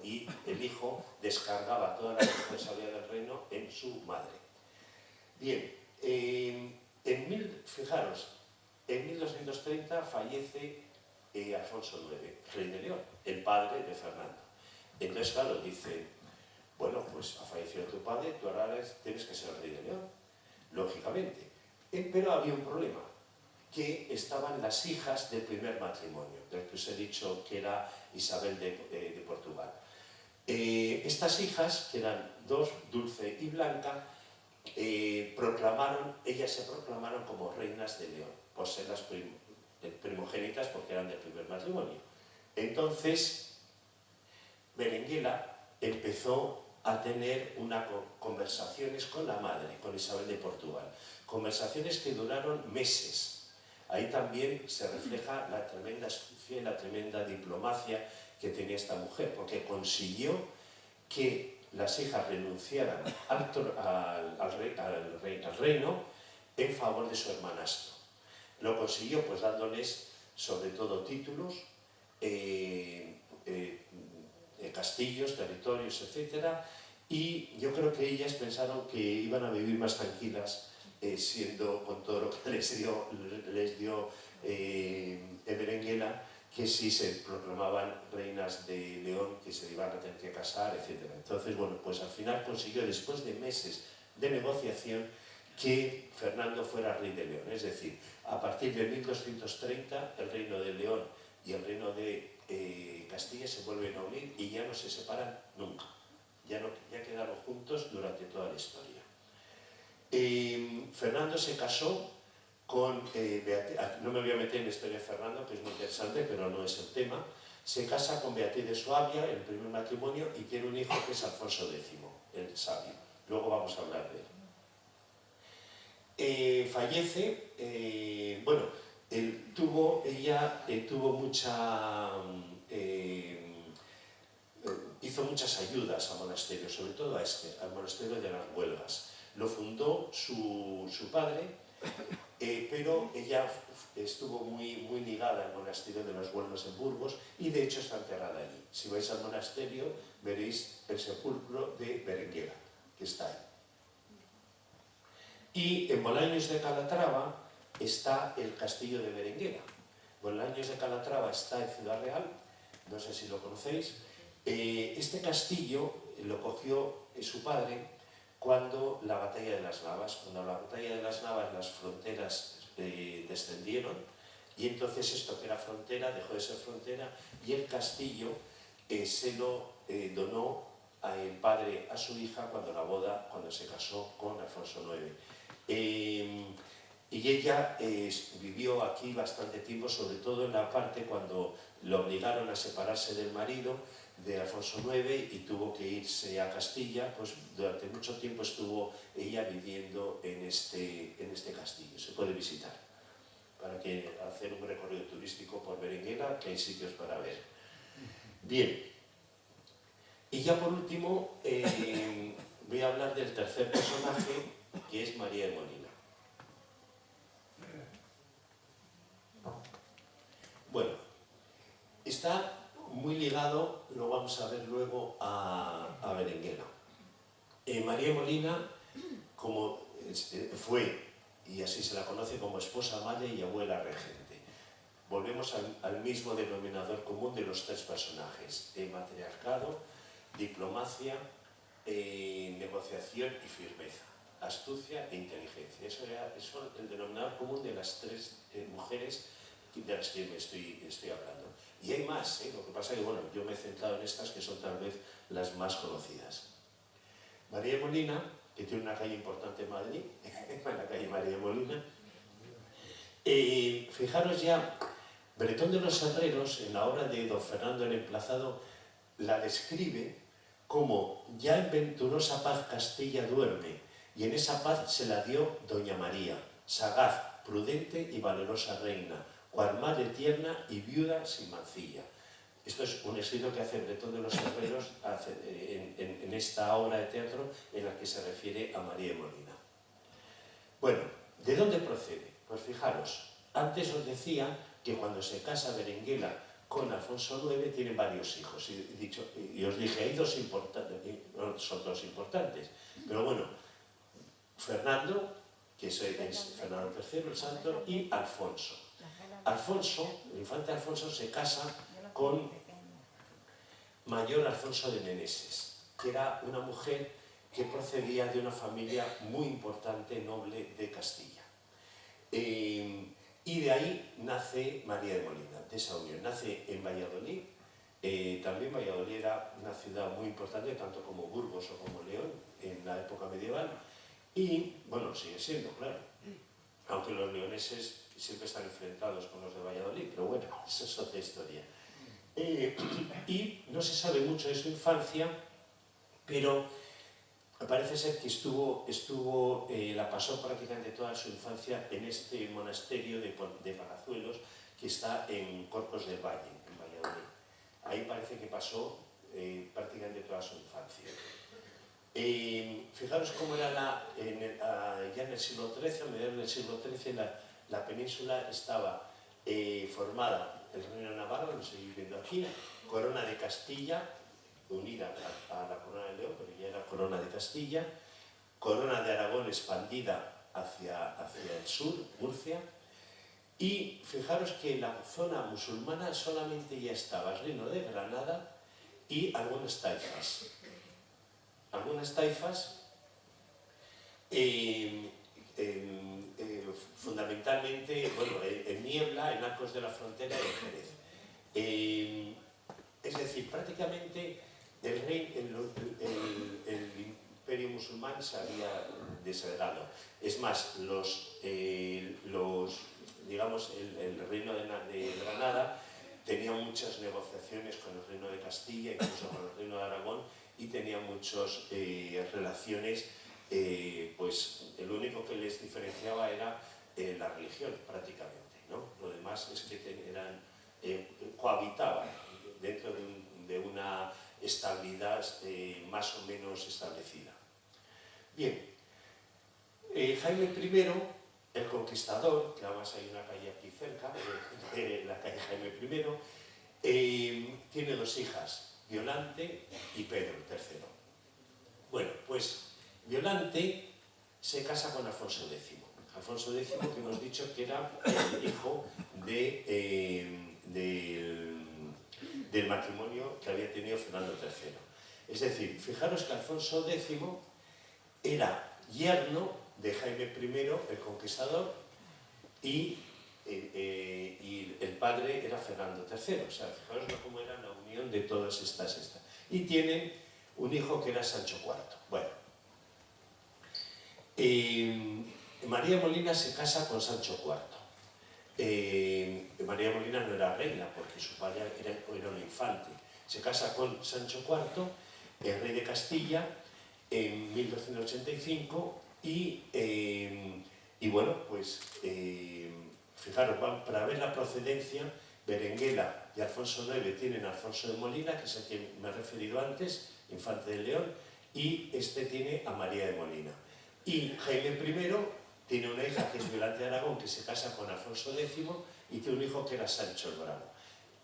Y el hijo descargaba toda la responsabilidad del reino en su madre. Bien, fijaros, en 1230 fallece Alfonso IX, rey de León, el padre de Fernando. Entonces, claro, dice, bueno, pues ha fallecido tu padre, tú ahora tienes que ser el rey de León, lógicamente. Pero había un problema, que estaban las hijas del primer matrimonio, del que os he dicho que era Isabel de Portugal. Estas hijas, que eran dos, Dulce y Blanca, ellas se proclamaron como reinas de León, por ser las primogénitas porque eran del primer matrimonio. Entonces, Berenguela empezó a tener conversaciones con la madre, con Isabel de Portugal. Conversaciones que duraron meses. Ahí también se refleja la tremenda astucia y la tremenda diplomacia que tenía esta mujer, porque consiguió que las hijas renunciaran al reino en favor de su hermanastro. Lo consiguió pues dándoles sobre todo títulos, castillos, territorios, etc. Y yo creo que ellas pensaron que iban a vivir más tranquilas siendo con todo lo que les dio Berenguela, que si se proclamaban reinas de León, que se iban a tener que casar, etc. Entonces, bueno, pues al final consiguió, después de meses de negociación, que Fernando fuera rey de León. Es decir, a partir de 1230, el reino de León y el reino de Castilla se vuelven a unir y ya no se separan nunca. Ya quedaron juntos durante toda la historia. Fernando se casó con Beatriz, no me voy a meter en la historia de Fernando, que es muy interesante, pero no es el tema. Se casa con Beatriz de Suabia, el primer matrimonio, y tiene un hijo que es Alfonso X, el sabio. Luego vamos a hablar de él. Fallece, bueno, hizo muchas ayudas a monasterios, sobre todo al monasterio de las Huelgas. Lo fundó su padre, pero ella estuvo muy ligada al monasterio de los Buenos en Burgos y de hecho está enterrada allí. Si vais al monasterio veréis el sepulcro de Berenguela, que está ahí. Y en Bolaños de Calatrava está el castillo de Berenguela. Bolaños de Calatrava está en Ciudad Real, no sé si lo conocéis. Este castillo lo cogió su padre cuando la batalla de las Navas. Cuando la batalla de las Navas las fronteras descendieron y entonces esto que era frontera dejó de ser frontera y el castillo se lo donó el padre a su hija cuando se casó con Alfonso IX. Y ella vivió aquí bastante tiempo, sobre todo en la parte cuando lo obligaron a separarse del marido de Alfonso IX y tuvo que irse a Castilla, pues durante mucho tiempo estuvo ella viviendo en este castillo. Se puede visitar para hacer un recorrido turístico por Berenguela, que hay sitios para ver. Bien, y ya por último voy a hablar del tercer personaje, que es María de Molina. Bueno, está muy ligado, lo vamos a ver luego, a Berenguela. María Molina, como fue, y así se la conoce como esposa, madre y abuela regente. Volvemos al mismo denominador común de los tres personajes: matriarcado, diplomacia, negociación y firmeza, astucia e inteligencia. Eso es el denominador común de las tres mujeres de las que me estoy hablando. Y hay más, lo que pasa es que bueno, yo me he centrado en estas que son tal vez las más conocidas. María de Molina, que tiene una calle importante en Madrid, la calle María de Molina. Fijaros ya, Bretón de los Herreros, en la obra de don Fernando el Emplazado, la describe como ya en venturosa paz Castilla duerme, y en esa paz se la dio doña María, sagaz, prudente y valerosa reina, cual madre tierna y viuda sin mancilla. Esto es un escrito que hace Bretón de los Herreros en esta obra de teatro en la que se refiere a María de Molina. Bueno, ¿de dónde procede? Pues fijaros, antes os decía que cuando se casa Berenguela con Alfonso IX tienen varios hijos, y os dije, hay dos importantes, son dos importantes, pero bueno, Fernando, que es Fernando III, el santo, y Alfonso. Alfonso, el infante Alfonso, se casa con Mayor Alfonso de Meneses, que era una mujer que procedía de una familia muy importante, noble de Castilla. Y de ahí nace María de Molina, de esa unión. Nace en Valladolid. También Valladolid era una ciudad muy importante, tanto como Burgos o como León, en la época medieval. Y, bueno, sigue siendo, claro. Aunque los leoneses siempre están enfrentados con los de Valladolid, pero bueno, esa es otra historia. Y no se sabe mucho de su infancia, pero parece ser que la pasó prácticamente toda su infancia en este monasterio de Palazuelos, que está en Corcos del Valle, en Valladolid. Ahí parece que pasó prácticamente toda su infancia. Fijaros cómo era ya en el siglo XIII, a mediados del siglo XIII, la península estaba formada, el reino de Navarra, lo seguís viendo aquí, corona de Castilla, unida a la corona de León, pero ya era corona de Castilla, corona de Aragón expandida hacia el sur, Murcia, y fijaros que en la zona musulmana solamente ya estaba el reino de Granada y algunas taifas. Fundamentalmente, bueno, en Niebla, en Arcos de la Frontera y en Jerez. Es decir, prácticamente el imperio musulmán se había desheredado. Es más, digamos, el reino de Granada tenía muchas negociaciones con el reino de Castilla, incluso con el reino de Aragón, y tenía muchas relaciones, pues lo único que les diferenciaba era la religión, prácticamente, ¿no? Lo demás es que cohabitaban dentro de una estabilidad más o menos establecida. Bien, Jaime I, el Conquistador, que además hay una calle aquí cerca, de la calle Jaime I, tiene dos hijas, Violante y Pedro III. Bueno, pues Violante se casa con Alfonso X. Alfonso X, que hemos dicho que era el hijo del matrimonio que había tenido Fernando III. Es decir, fijaros que Alfonso X era yerno de Jaime I, el Conquistador, y el padre era Fernando III. O sea, fijaros cómo era la unión de todas estas. Y tienen un hijo que era Sancho IV. Bueno, María Molina se casa con Sancho IV. María Molina no era reina porque su padre era un infante. Se casa con Sancho IV, el rey de Castilla, en 1285 y bueno, pues fijaros, para ver la procedencia, Berenguela y Alfonso IX tienen a Alfonso de Molina, que es el que me he referido antes, infante de León, y este tiene a María de Molina. Y Jaime I tiene una hija que es Violante de Aragón, que se casa con Alfonso X, y tiene un hijo que era Sancho el Bravo.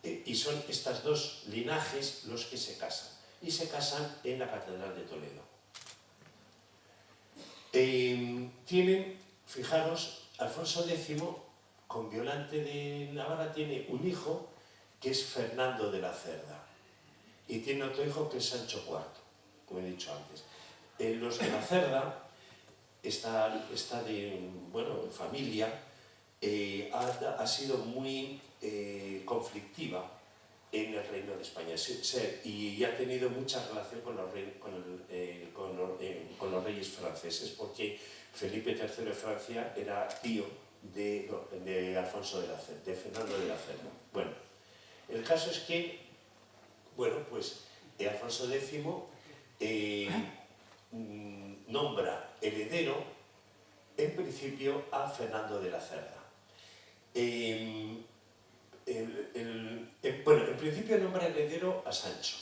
Y son estos dos linajes los que se casan. Y se casan en la Catedral de Toledo. Tienen, fijaros, Alfonso X con Violante de Navarra tiene un hijo que es Fernando de la Cerda. Y tiene otro hijo que es Sancho IV, como he dicho antes. Los de la Cerda, esta de, bueno, familia, ha sido muy conflictiva en el Reino de España y ha tenido mucha relación con los reyes franceses, porque Felipe III de Francia era tío de Alfonso de Fernando de la Cerda. Bueno, el caso es que, bueno, pues Alfonso X nombra heredero en principio a Fernando de la Cerda. Bueno, en principio nombra heredero a Sancho,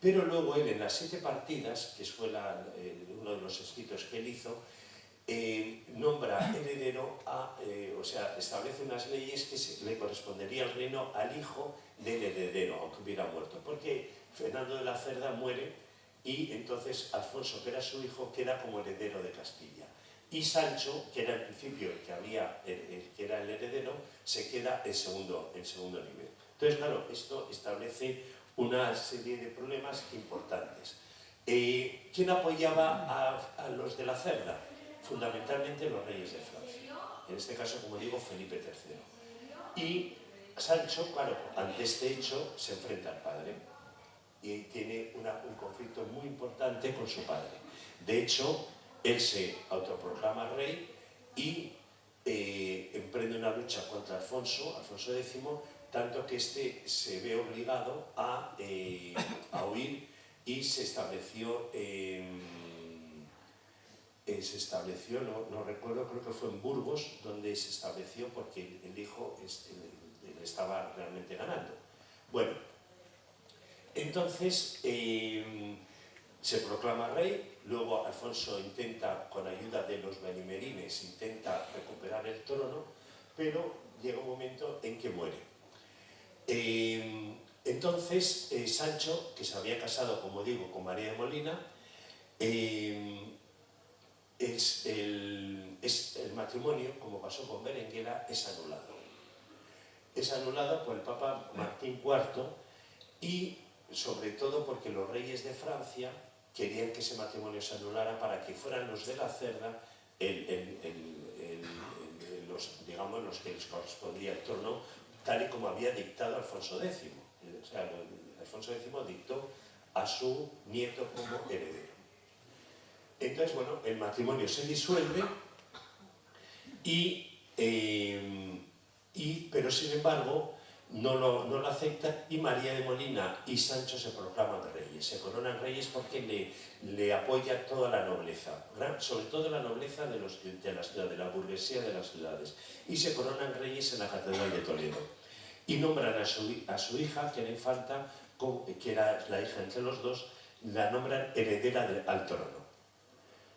pero luego él en las 7 partidas, que fue uno de los escritos que él hizo, nombra heredero o sea, establece unas leyes que le correspondería el reino al hijo del heredero, aunque hubiera muerto, porque Fernando de la Cerda muere y entonces Alfonso, que era su hijo, queda como heredero de Castilla. Y Sancho, que era en principio el que era el heredero, se queda en segundo nivel. Entonces, claro, esto establece una serie de problemas importantes. ¿Quién apoyaba a los de la Cerda? Fundamentalmente los reyes de Francia. En este caso, como digo, Felipe III. Y Sancho, claro, ante este hecho, se enfrenta al padre y tiene un conflicto muy importante con su padre. De hecho, él se autoproclama rey y emprende una lucha contra Alfonso X, tanto que este se ve obligado a huir y se estableció, no recuerdo, creo que fue en Burgos, donde se estableció porque el hijo le estaba realmente ganando. Bueno, entonces se proclama rey. Luego Alfonso intenta, con ayuda de los benimerines, intenta recuperar el trono, pero llega un momento en que muere. Entonces Sancho, que se había casado, como digo, con María de Molina, el matrimonio, como pasó con Berenguela, es anulado. Es anulado por el Papa Martín IV y sobre todo porque los reyes de Francia querían que ese matrimonio se anulara para que fueran los de la Cerda digamos, los que les correspondía el trono, tal y como había dictado Alfonso X. O sea, Alfonso X dictó a su nieto como heredero. Entonces, bueno, el matrimonio se disuelve pero sin embargo no lo aceptan y María de Molina y Sancho se proclaman reyes, se coronan reyes porque le apoya toda la nobleza, sobre todo la nobleza de la burguesía de las ciudades, y se coronan reyes en la Catedral de Toledo. Y nombran a su hija, que era infanta, que era la hija entre los dos, la nombran heredera al trono.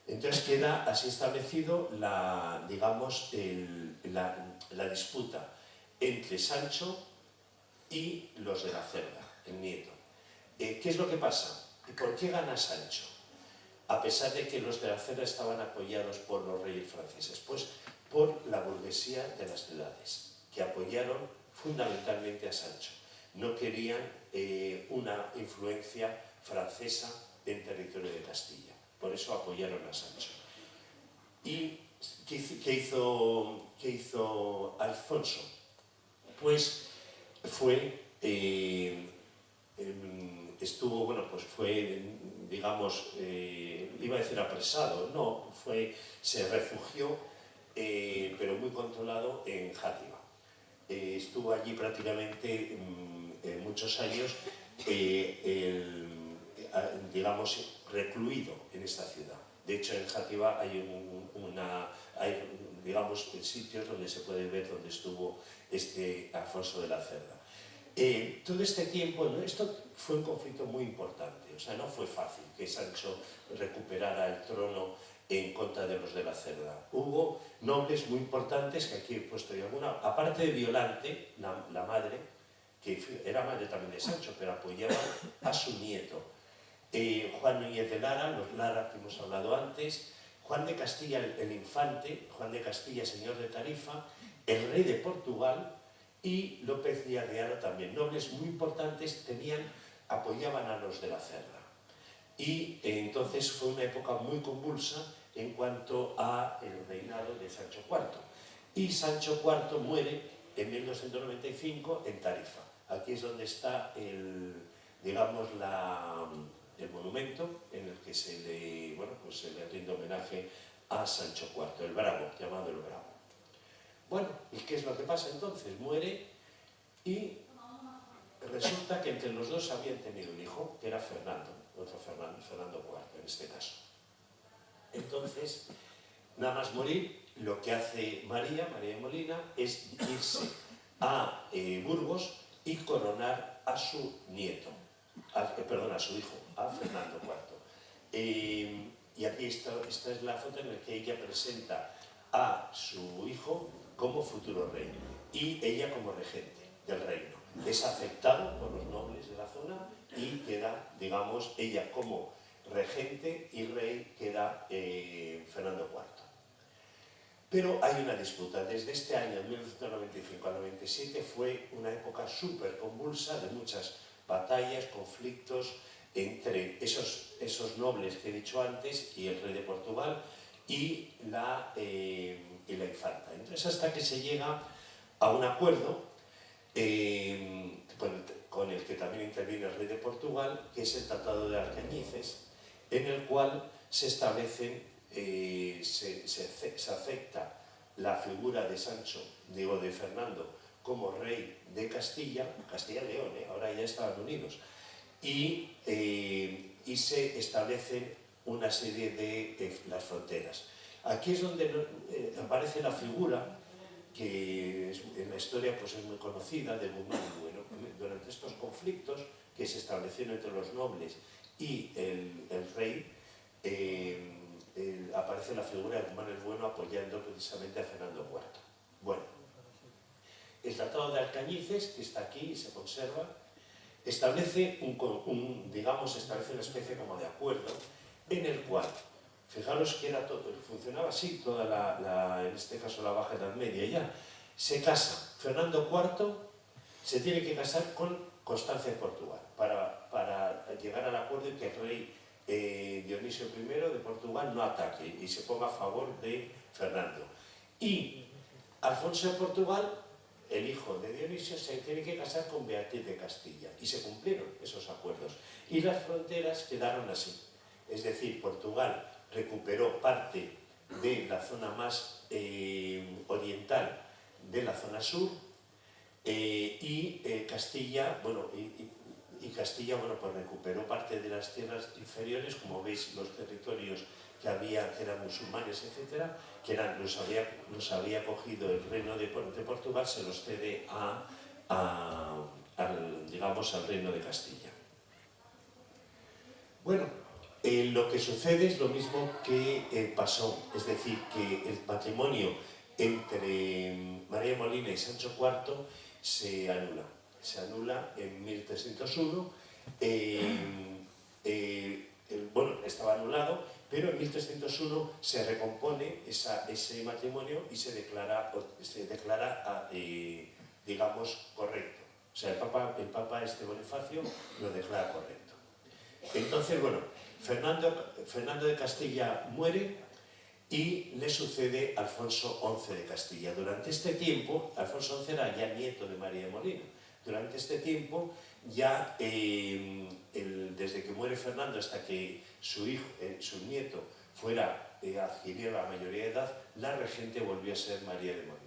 Entonces queda así establecido digamos, la disputa entre Sancho y los de la Cerda, el nieto. ¿Qué es lo que pasa? ¿Por qué gana Sancho? A pesar de que los de la Cerda estaban apoyados por los reyes franceses, pues por la burguesía de las ciudades, que apoyaron fundamentalmente a Sancho. No querían una influencia francesa en territorio de Castilla, por eso apoyaron a Sancho. ¿Y qué hizo Alfonso? Pues estuvo, bueno, pues fue, digamos, iba a decir apresado, no, se refugió, pero muy controlado en Játiva. Estuvo allí prácticamente muchos años, digamos, recluido en esta ciudad. De hecho, en Játiva hay digamos, sitios donde se puede ver dónde estuvo Alfonso de la Cerda. Todo este tiempo, ¿no? Esto fue un conflicto muy importante, o sea, no fue fácil que Sancho recuperara el trono en contra de los de la Cerda. Hubo nobles muy importantes, que aquí he puesto yo alguna, aparte de Violante, la madre, que era madre también de Sancho, pero apoyaba a su nieto. Juan Núñez de Lara, los Lara que hemos hablado antes, Juan de Castilla el infante, Juan de Castilla señor de Tarifa, el rey de Portugal y López Díaz de Haro también. Nobles muy importantes apoyaban a los de la Cerda. Y entonces fue una época muy convulsa en cuanto a el reinado de Sancho IV. Y Sancho IV muere en 1295 en Tarifa. Aquí es donde está digamos, el monumento en el que se le rinde homenaje a Sancho IV, el Bravo, llamado el Bravo. Bueno, ¿y qué es lo que pasa entonces? Muere y resulta que entre los dos habían tenido un hijo, que era Fernando, otro Fernando IV en este caso. Entonces, nada más morir, lo que hace María de Molina, es irse a Burgos y coronar a su nieto, a su hijo, a Fernando IV. Y aquí esta es la foto en la que ella presenta a su hijo como futuro rey y ella como regente del reino. Es aceptado por los nobles de la zona y queda, digamos, ella como regente y rey queda Fernando IV. Pero hay una disputa. Desde este año, 1995 al 97, fue una época súper convulsa de muchas batallas, conflictos entre esos nobles que he dicho antes y el rey de Portugal y la infanta. Entonces, hasta que se llega a un acuerdo con el que también interviene el rey de Portugal, que es el Tratado de Alcañices, en el cual se establecen, se acepta la figura de de Fernando como rey de Castilla y León, ahora ya estaban unidos, y se establecen una serie de las fronteras. Aquí es donde aparece la figura que en la historia pues, es muy conocida de Guzmán el Bueno. Durante estos conflictos que se establecieron entre los nobles y el rey, aparece la figura de Guzmán el Bueno apoyando precisamente a Fernando IV. Bueno, el Tratado de Alcañices, que está aquí y se conserva, establece establece una especie como de acuerdo en el cual, fijaros que funcionaba así toda en este caso la Baja Edad Media ya, se casa Fernando IV, se tiene que casar con Constancia de Portugal para llegar al acuerdo en que el rey Dionisio I de Portugal no ataque y se ponga a favor de Fernando. Y Alfonso de Portugal, el hijo de Dionisio, se tiene que casar con Beatriz de Castilla y se cumplieron esos acuerdos. Y las fronteras quedaron así. Es decir, Portugal recuperó parte de la zona más oriental de la zona sur y Castilla, Castilla, pues recuperó parte de las tierras inferiores, como veis, los territorios que eran musulmanes, etcétera, que los había cogido el reino de Portugal, se los cede al reino de Castilla. Bueno, Lo que sucede es lo mismo que pasó, es decir, que el matrimonio entre María Molina y Sancho IV se anula en 1301. Bueno, estaba anulado, pero en 1301 se recompone ese matrimonio y se declara digamos, correcto. O sea, el Papa Bonifacio lo declara correcto. Entonces, bueno, Fernando de Castilla muere y le sucede Alfonso XI de Castilla. Durante este tiempo, Alfonso XI era ya nieto de María de Molina. Durante este tiempo, ya desde que muere Fernando hasta que su nieto adquiriera la mayoría de edad, la regente volvió a ser María de Molina.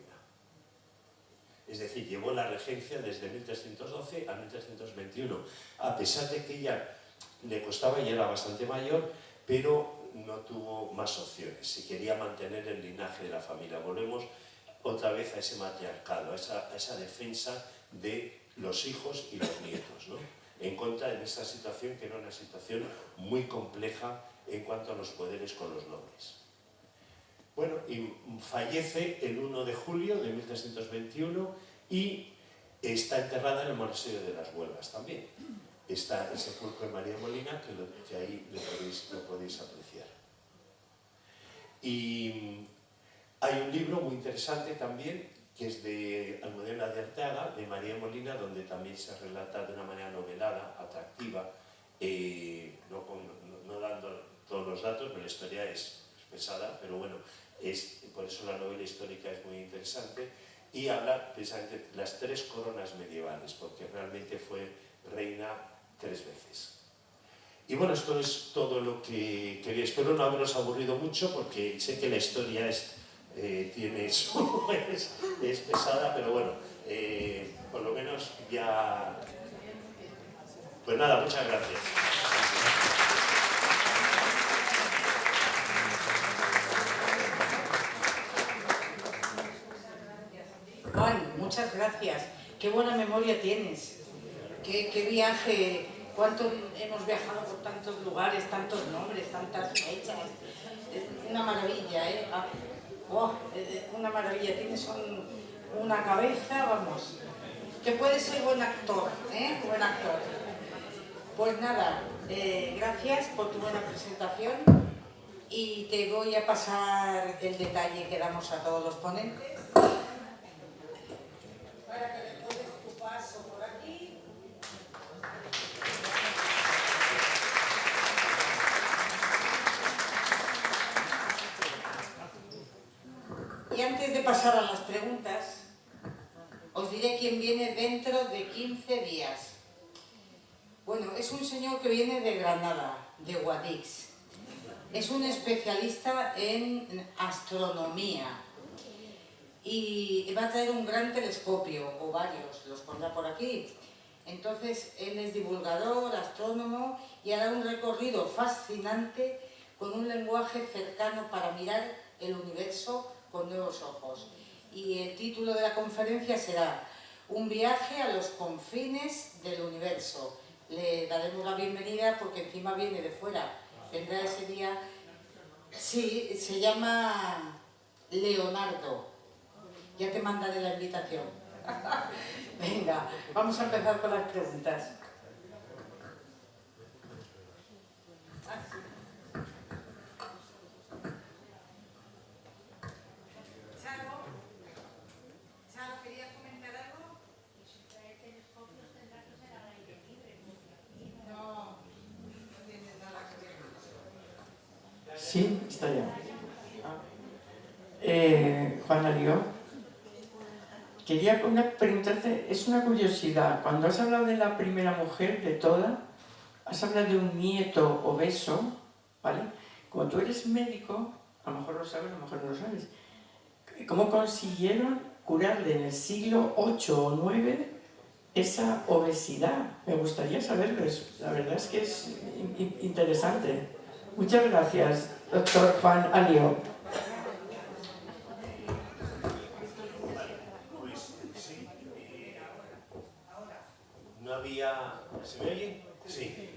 Es decir, llevó la regencia desde 1312 a 1321, a pesar de que ella le costaba y era bastante mayor, pero no tuvo más opciones. Si quería mantener el linaje de la familia. Volvemos otra vez a ese matriarcado, a esa defensa de los hijos y los nietos, ¿no? En contra de esta situación, que era una situación muy compleja en cuanto a los poderes con los nobles. Bueno, y fallece el 1 de julio de 1321 y está enterrada en el monasterio de las Huelgas también. Está el sepulcro de María Molina, que ahí lo podéis apreciar. Y hay un libro muy interesante también, que es de Almudena de Arteaga, de María Molina, donde también se relata de una manera novelada, atractiva, no dando todos los datos, pero la historia es pesada, pero bueno, por eso la novela histórica es muy interesante, y habla precisamente de las 3 coronas medievales, porque realmente fue reina 3 veces. Y bueno, esto es todo lo que quería. Espero no haberos aburrido mucho, porque sé que la historia es pesada, pero bueno, por lo menos ya... Pues nada, muchas gracias. Juan, muchas gracias. Qué buena memoria tienes. Qué viaje. Cuánto hemos viajado por tantos lugares, tantos nombres, tantas fechas. Una maravilla, ¿eh? Una maravilla. Tienes una cabeza, vamos, que puede ser buen actor, ¿eh? Buen actor. Pues nada, gracias por tu buena presentación y te voy a pasar el detalle que damos a todos los ponentes. Para que recuerdes tu paso por aquí. Y antes de pasar a las preguntas, os diré quién viene dentro de 15 días. Bueno, es un señor que viene de Granada, de Guadix. Es un especialista en astronomía. Y va a traer un gran telescopio, o varios, los pondrá por aquí. Entonces, él es divulgador, astrónomo, y hará un recorrido fascinante con un lenguaje cercano para mirar el universo con nuevos ojos. Y el título de la conferencia será Un viaje a los confines del universo. Le daremos la bienvenida porque encima viene de fuera. Vendrá ese día... Sí, se llama Leonardo. Ya te mandaré la invitación. Venga, vamos a empezar con las preguntas. Charo, ¿querías comentar algo? No tiene nada que ver. Sí, está ya. Juan Alió, quería preguntarte, es una curiosidad, cuando has hablado de la primera mujer, de toda, has hablado de un nieto obeso, ¿vale? Como tú eres médico, a lo mejor lo sabes, a lo mejor no lo sabes, ¿cómo consiguieron curarle en el siglo VIII o IX esa obesidad? Me gustaría saberlo, la verdad es que es interesante. Muchas gracias, doctor Juan Alió. Pues sí, no había... ¿Se me oye? Sí.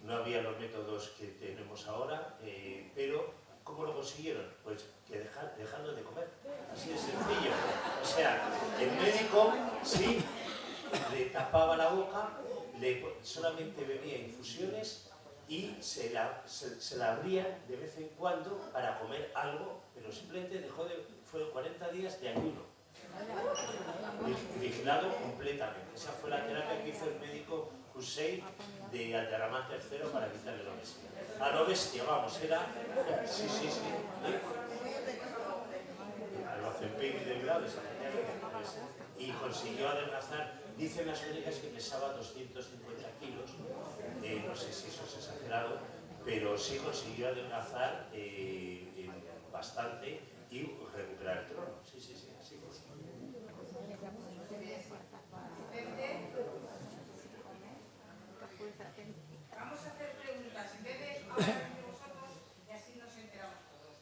no había los métodos que tenemos ahora, pero ¿cómo lo consiguieron? Pues que dejando de comer, así de sencillo. O sea, el médico sí le tapaba la boca, solamente bebía infusiones y se la abrían de vez en cuando para comer algo, pero simplemente fue 40 días de ayuno. Vigilado completamente. Esa fue la terapia que hizo el médico Hussein de Abderramán III para quitarle la obesidad. A la bestia, vamos, era... Sí. A lo Ozempic y Debrado, y consiguió adelgazar. Dicen las médicas que pesaba 250 kilos, no sé si eso es exagerado, pero sí consiguió adelgazar bastante y recuperar el trono. Sí, así fue. Vamos a hacer preguntas. En vez de hablar entre vosotros, y así nos enteramos todos.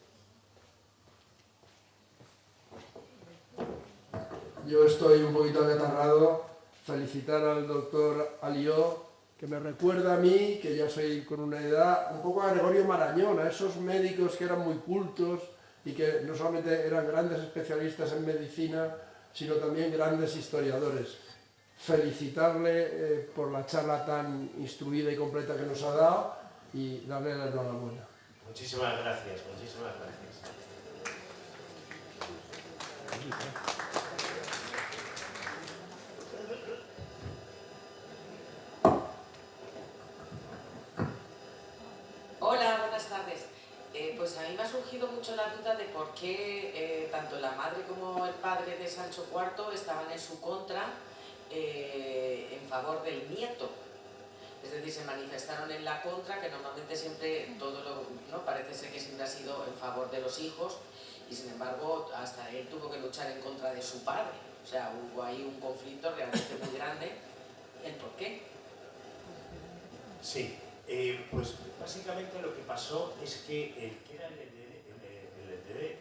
Yo estoy un poquito acatarrado. Felicitar al doctor Alió, que me recuerda a mí, que ya soy con una edad, un poco a Gregorio Marañón, a esos médicos que eran muy cultos y que no solamente eran grandes especialistas en medicina, sino también grandes historiadores. Felicitarle por la charla tan instruida y completa que nos ha dado y darle la enhorabuena. Muchísimas gracias, muchísimas gracias. Hola, buenas tardes. Pues a mí me ha surgido mucho la duda de por qué tanto la madre como el padre de Sancho IV estaban en su contra en favor del nieto. Es decir, se manifestaron en la contra, que normalmente siempre ¿no? Parece ser que siempre ha sido en favor de los hijos, y sin embargo hasta él tuvo que luchar en contra de su padre. O sea, hubo ahí un conflicto realmente muy grande. ¿El por qué? Sí, pues básicamente lo que pasó es que el que era el heredero,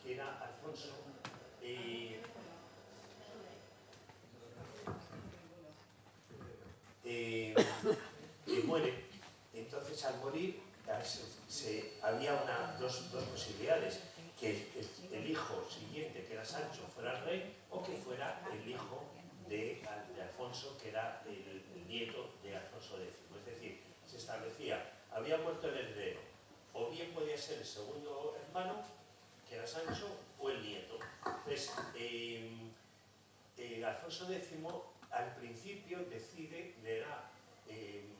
que era Alfonso, muere. Entonces, al morir, había dos posibilidades: que el hijo siguiente, que era Sancho, fuera el rey, o que fuera el hijo de Alfonso, que era el nieto de Alfonso X. Es decir, se establecía, había muerto el heredero, o bien podía ser el segundo hermano, que era Sancho, o el nieto. Entonces, Alfonso X al principio decide, le da el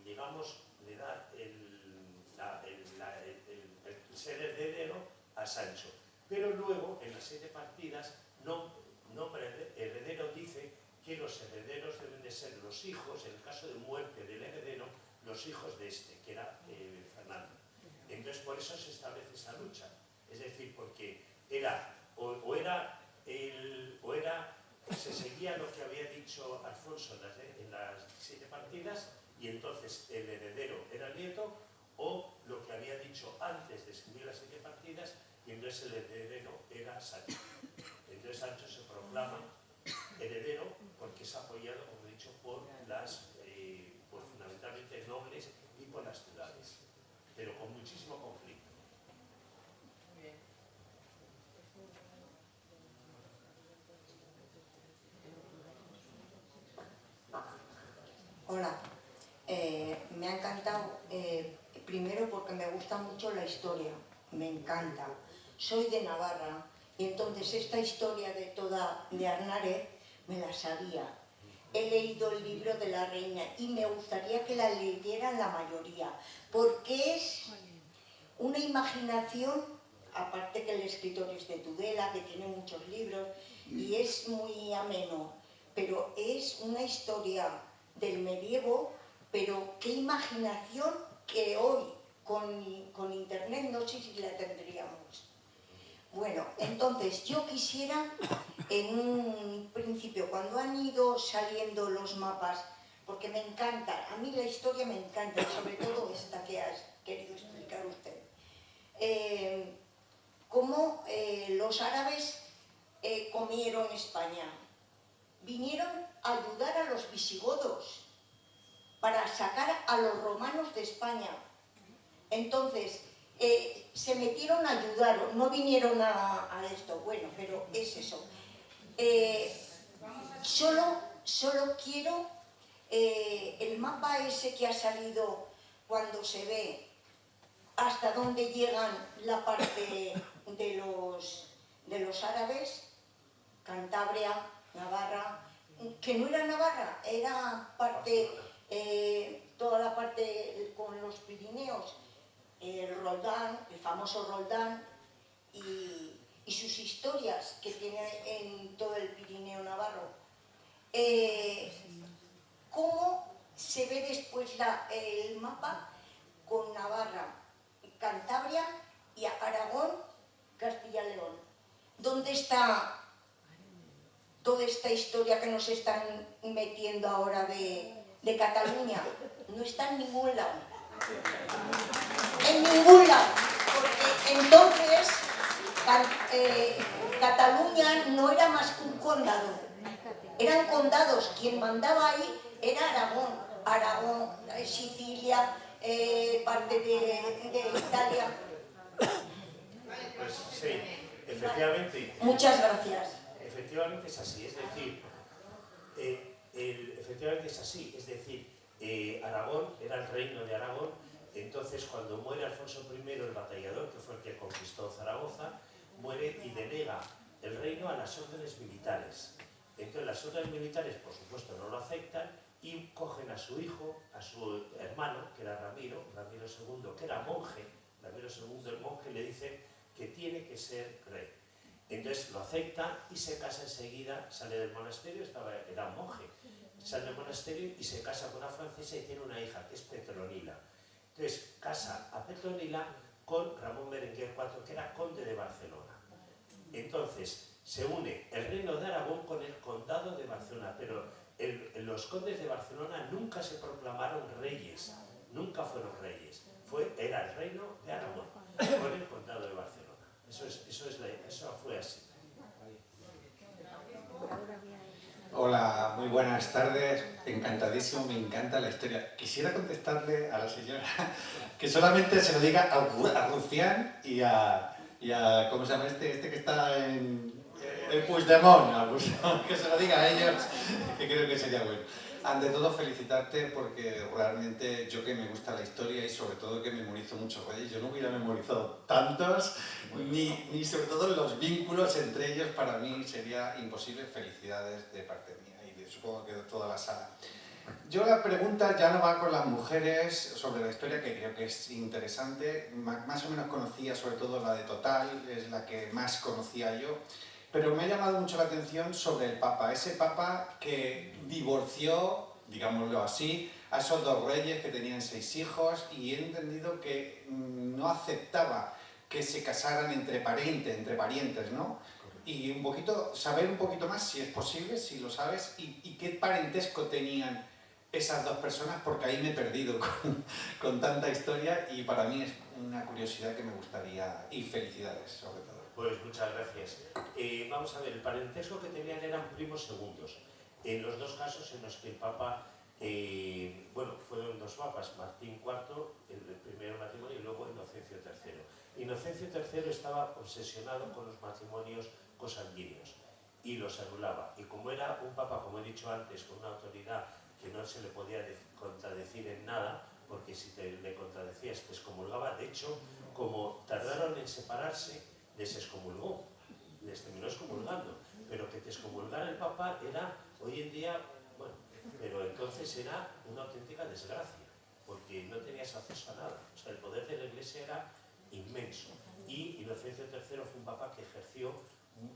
ser heredero a Sancho, pero luego en las 7 partidas nombra heredero, dice que los herederos deben de ser los hijos, en el caso de muerte del heredero, los hijos de este, que era Fernando. Entonces por eso se establece esa lucha, es decir, porque se seguía lo que había dicho Alfonso en las 7 partidas, y entonces el heredero era el nieto, o lo que había dicho antes de escribir las 7 partidas, y entonces el heredero era Sancho. Entonces Sancho se proclama heredero porque es apoyado, como he dicho, por fundamentalmente nobles y por las ciudades, pero con muchísimo conflicto. Muy bien. Hola, me ha encantado, primero porque me gusta mucho la historia, me encanta. Soy de Navarra y entonces esta historia de Arnárez me la sabía. He leído el libro de la reina y me gustaría que la leyeran la mayoría, porque es una imaginación, aparte que el escritor es de Tudela, que tiene muchos libros y es muy ameno, pero es una historia del medievo, pero qué imaginación que hoy con internet no sé si la tendríamos. Bueno, entonces yo quisiera en un principio, cuando han ido saliendo los mapas, porque me encanta, a mí la historia me encanta, sobre todo esta que has querido explicar usted, cómo los árabes comieron España. Vinieron a ayudar a los visigodos para sacar a los romanos de España. Entonces, se metieron a ayudar, no vinieron a esto, bueno, pero es eso. Solo quiero el mapa ese que ha salido cuando se ve hasta dónde llegan la parte de los árabes, Cantabria, Navarra, que no era Navarra, era parte, toda la parte con los Pirineos, el Roldán, el famoso Roldán, y sus historias que tiene en todo el Pirineo navarro. ¿Cómo se ve después el mapa con Navarra, Cantabria y Aragón, Castilla y León? ¿Dónde está toda esta historia que nos están metiendo ahora de Cataluña? No está en ningún lado. En ningún lado. Porque entonces Cataluña no era más que un condado. Eran condados. Quien mandaba ahí era Aragón, Sicilia, parte de Italia. Pues sí, efectivamente. Muchas gracias. Efectivamente es así, es decir, efectivamente es así, es decir, Aragón era el reino de Aragón, entonces cuando muere Alfonso I, el batallador, que fue el que conquistó Zaragoza, muere y delega el reino a las órdenes militares. Entonces las órdenes militares, por supuesto, no lo aceptan y cogen a su hijo, a su hermano, que era Ramiro II, que era monje. Ramiro II, el monje, le dice que tiene que ser rey. Entonces lo acepta y se casa enseguida, sale del monasterio, era un monje, sale del monasterio y se casa con una francesa y tiene una hija, que es Petronila. Entonces casa a Petronila con Ramón Berenguer IV, que era conde de Barcelona. Entonces se une el reino de Aragón con el condado de Barcelona, pero los condes de Barcelona nunca se proclamaron reyes, nunca fueron reyes, era el reino de Aragón con el condado de Barcelona. Eso fue así. Hola, muy buenas tardes, encantadísimo, me encanta la historia. Quisiera contestarle a la señora que solamente se lo diga a Rufián y a ¿cómo se llama este que está en Puigdemont? Que se lo diga a ellos, que creo que sería bueno. Ante todo, felicitarte porque realmente yo que me gusta la historia y sobre todo que memorizo muchos reyes, yo no hubiera memorizado tantos, ni sobre todo los vínculos entre ellos para mí sería imposible. Felicidades de parte mía y supongo que de toda la sala. Yo la pregunta ya no va con las mujeres sobre la historia, que creo que es interesante, más o menos conocía sobre todo la de Total, es la que más conocía yo. Pero me ha llamado mucho la atención sobre el Papa, ese Papa que divorció, digámoslo así, a esos dos reyes que tenían 6 hijos y he entendido que no aceptaba que se casaran entre parientes, ¿no? Y saber un poquito más, si es posible, si lo sabes, y qué parentesco tenían esas dos personas, porque ahí me he perdido con tanta historia y para mí es una curiosidad que me gustaría, y felicidades sobre todo. Pues muchas gracias. Vamos a ver, el parentesco que tenían eran primos segundos. En los dos casos en los que el Papa, fueron dos papas, Martín IV, el primer matrimonio, y luego Inocencio III. Inocencio III estaba obsesionado con los matrimonios cosanguíneos y los anulaba. Y como era un papa, como he dicho antes, con una autoridad que no se le podía contradecir en nada, porque si le contradecías te excomulgaba, de hecho, como tardaron en separarse, les excomulgó, les terminó excomulgando, pero que te excomulgara el Papa era, hoy en día, bueno, pero entonces era una auténtica desgracia, porque no tenías acceso a nada, o sea, el poder de la Iglesia era inmenso, y Inocencio III fue un Papa que ejerció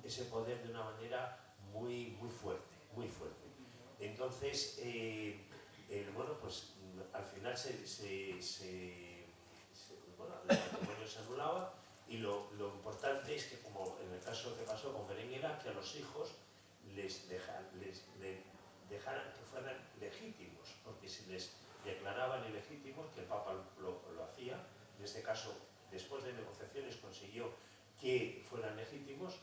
ese poder de una manera muy fuerte, muy fuerte. Entonces, al final el matrimonio se anulaba. Y lo importante es que, como en el caso que pasó con Berenguera, que a los hijos les dejaran que fueran legítimos, porque si les declaraban ilegítimos, que el Papa lo hacía, en este caso, después de negociaciones consiguió que fueran legítimos,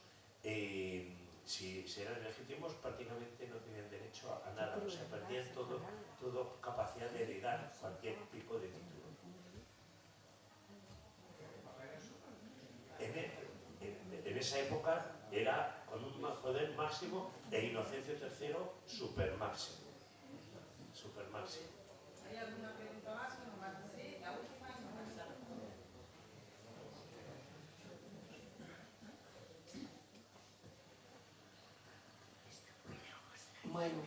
si eran legítimos prácticamente no tenían derecho a nada, o sea, perdían todo capacidad de heredar cualquier tipo de título. En esa época era con un poder máximo e Inocencio III super máximo. Super máximo. ¿Hay alguna pregunta más? Sí, la última y nos marchamos. Bueno,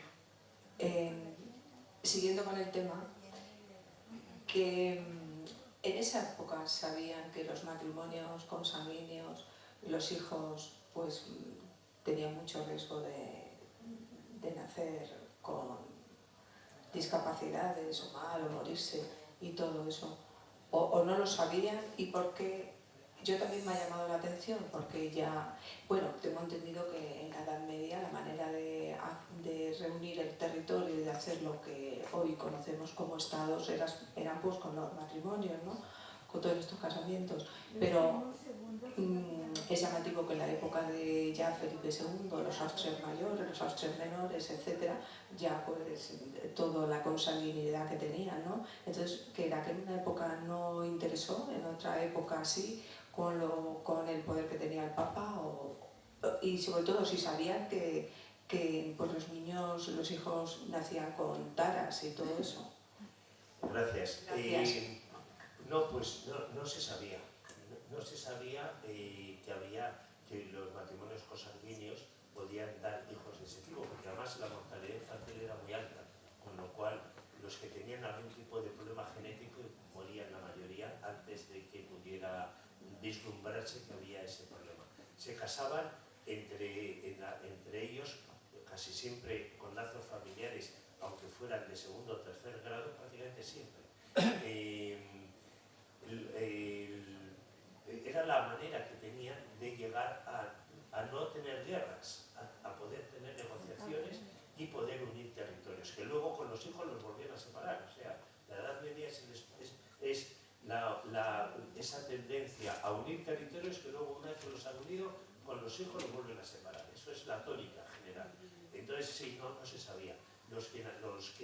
siguiendo con el tema, que en esa época sabían que los matrimonios consanguíneos, los hijos pues tenían mucho riesgo de nacer con discapacidades o mal o morirse y todo eso, o no lo sabían, y porque yo también me ha llamado la atención, porque ya, bueno, tengo entendido que en la Edad Media la manera de reunir el territorio y de hacer lo que hoy conocemos como estados eran pues con los matrimonios, ¿no? Con todos estos casamientos, pero es llamativo que en la época de ya Felipe II, los Austrias mayores, los Austrias menores, etcétera, ya pues toda la consanguinidad que tenían, ¿no? Entonces, que era que en una época no interesó, en otra época sí, con el poder que tenía el Papa, y sobre todo si sabían que pues los niños, los hijos nacían con taras y todo eso. Gracias. Gracias. No, pues no se sabía. No se sabía que los matrimonios consanguíneos podían dar hijos de ese tipo, porque además la mortalidad infantil era muy alta, con lo cual los que tenían algún tipo de problema genético morían la mayoría antes de que pudiera vislumbrarse que había ese problema. Se casaban entre ellos, casi siempre con lazos familiares, aunque fueran de segundo o tercer grado, prácticamente siempre. Era la manera que tenían de llegar a no tener guerras, a poder tener negociaciones y poder unir territorios, que luego con los hijos los volvían a separar. O sea, la Edad Media es esa tendencia a unir territorios que luego, una vez que los han unido, con los hijos los vuelven a separar. Eso es la tónica general. Entonces, sí, no se sabía. Los que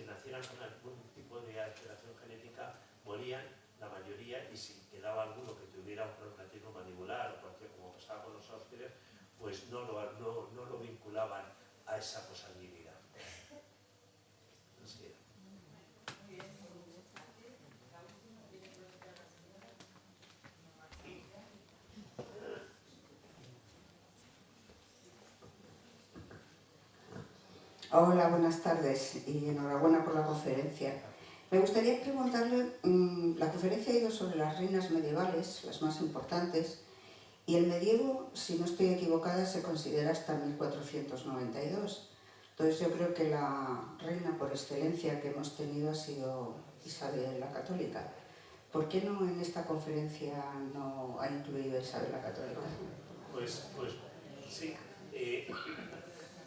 nacieran con algún tipo de alteración genética morían la mayoría, y si quedaba alguno que tuviera un traumatismo mandibular o cualquier, como pasaba con los austrias, pues no lo vinculaban a esa consanguinidad. Así era. Hola, buenas tardes y enhorabuena por la conferencia. Me gustaría preguntarle, la conferencia ha ido sobre las reinas medievales, las más importantes, y el medievo, si no estoy equivocada, se considera hasta 1492. Entonces yo creo que la reina por excelencia que hemos tenido ha sido Isabel la Católica. ¿Por qué no en esta conferencia no ha incluido Isabel la Católica? Pues sí.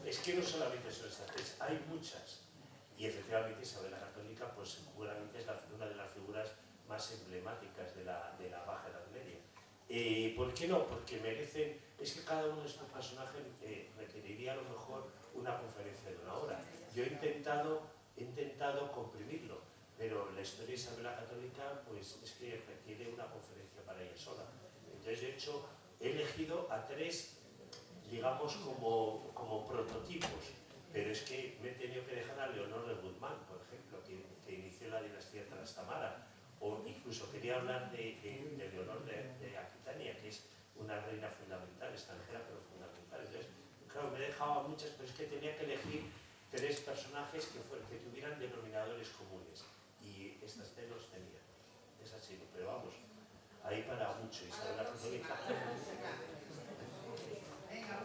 Es que no solamente son estas tres, hay muchas. Y efectivamente Isabel la Católica pues seguramente es una de las figuras más emblemáticas de la Baja Edad Media. ¿Por qué no? Porque merecen, es que cada uno de estos personajes requeriría a lo mejor una conferencia de una hora. Yo he intentado comprimirlo, pero la historia de Isabel la Católica pues es que requiere una conferencia para ella sola. Entonces de hecho he elegido a tres, digamos, como prototipos, pero es que me he tenido que dejar a Leonor de Guzmán, por ejemplo, que inició la dinastía Trastamara, o incluso quería hablar de Leonor de Aquitania, que es una reina fundamental, extranjera pero fundamental. Entonces, claro, me he dejado a muchas, pero es que tenía que elegir tres personajes que tuvieran denominadores comunes, y estas tres los tenía. Es así, pero vamos, ahí para mucho. Isabel la Católica. Venga,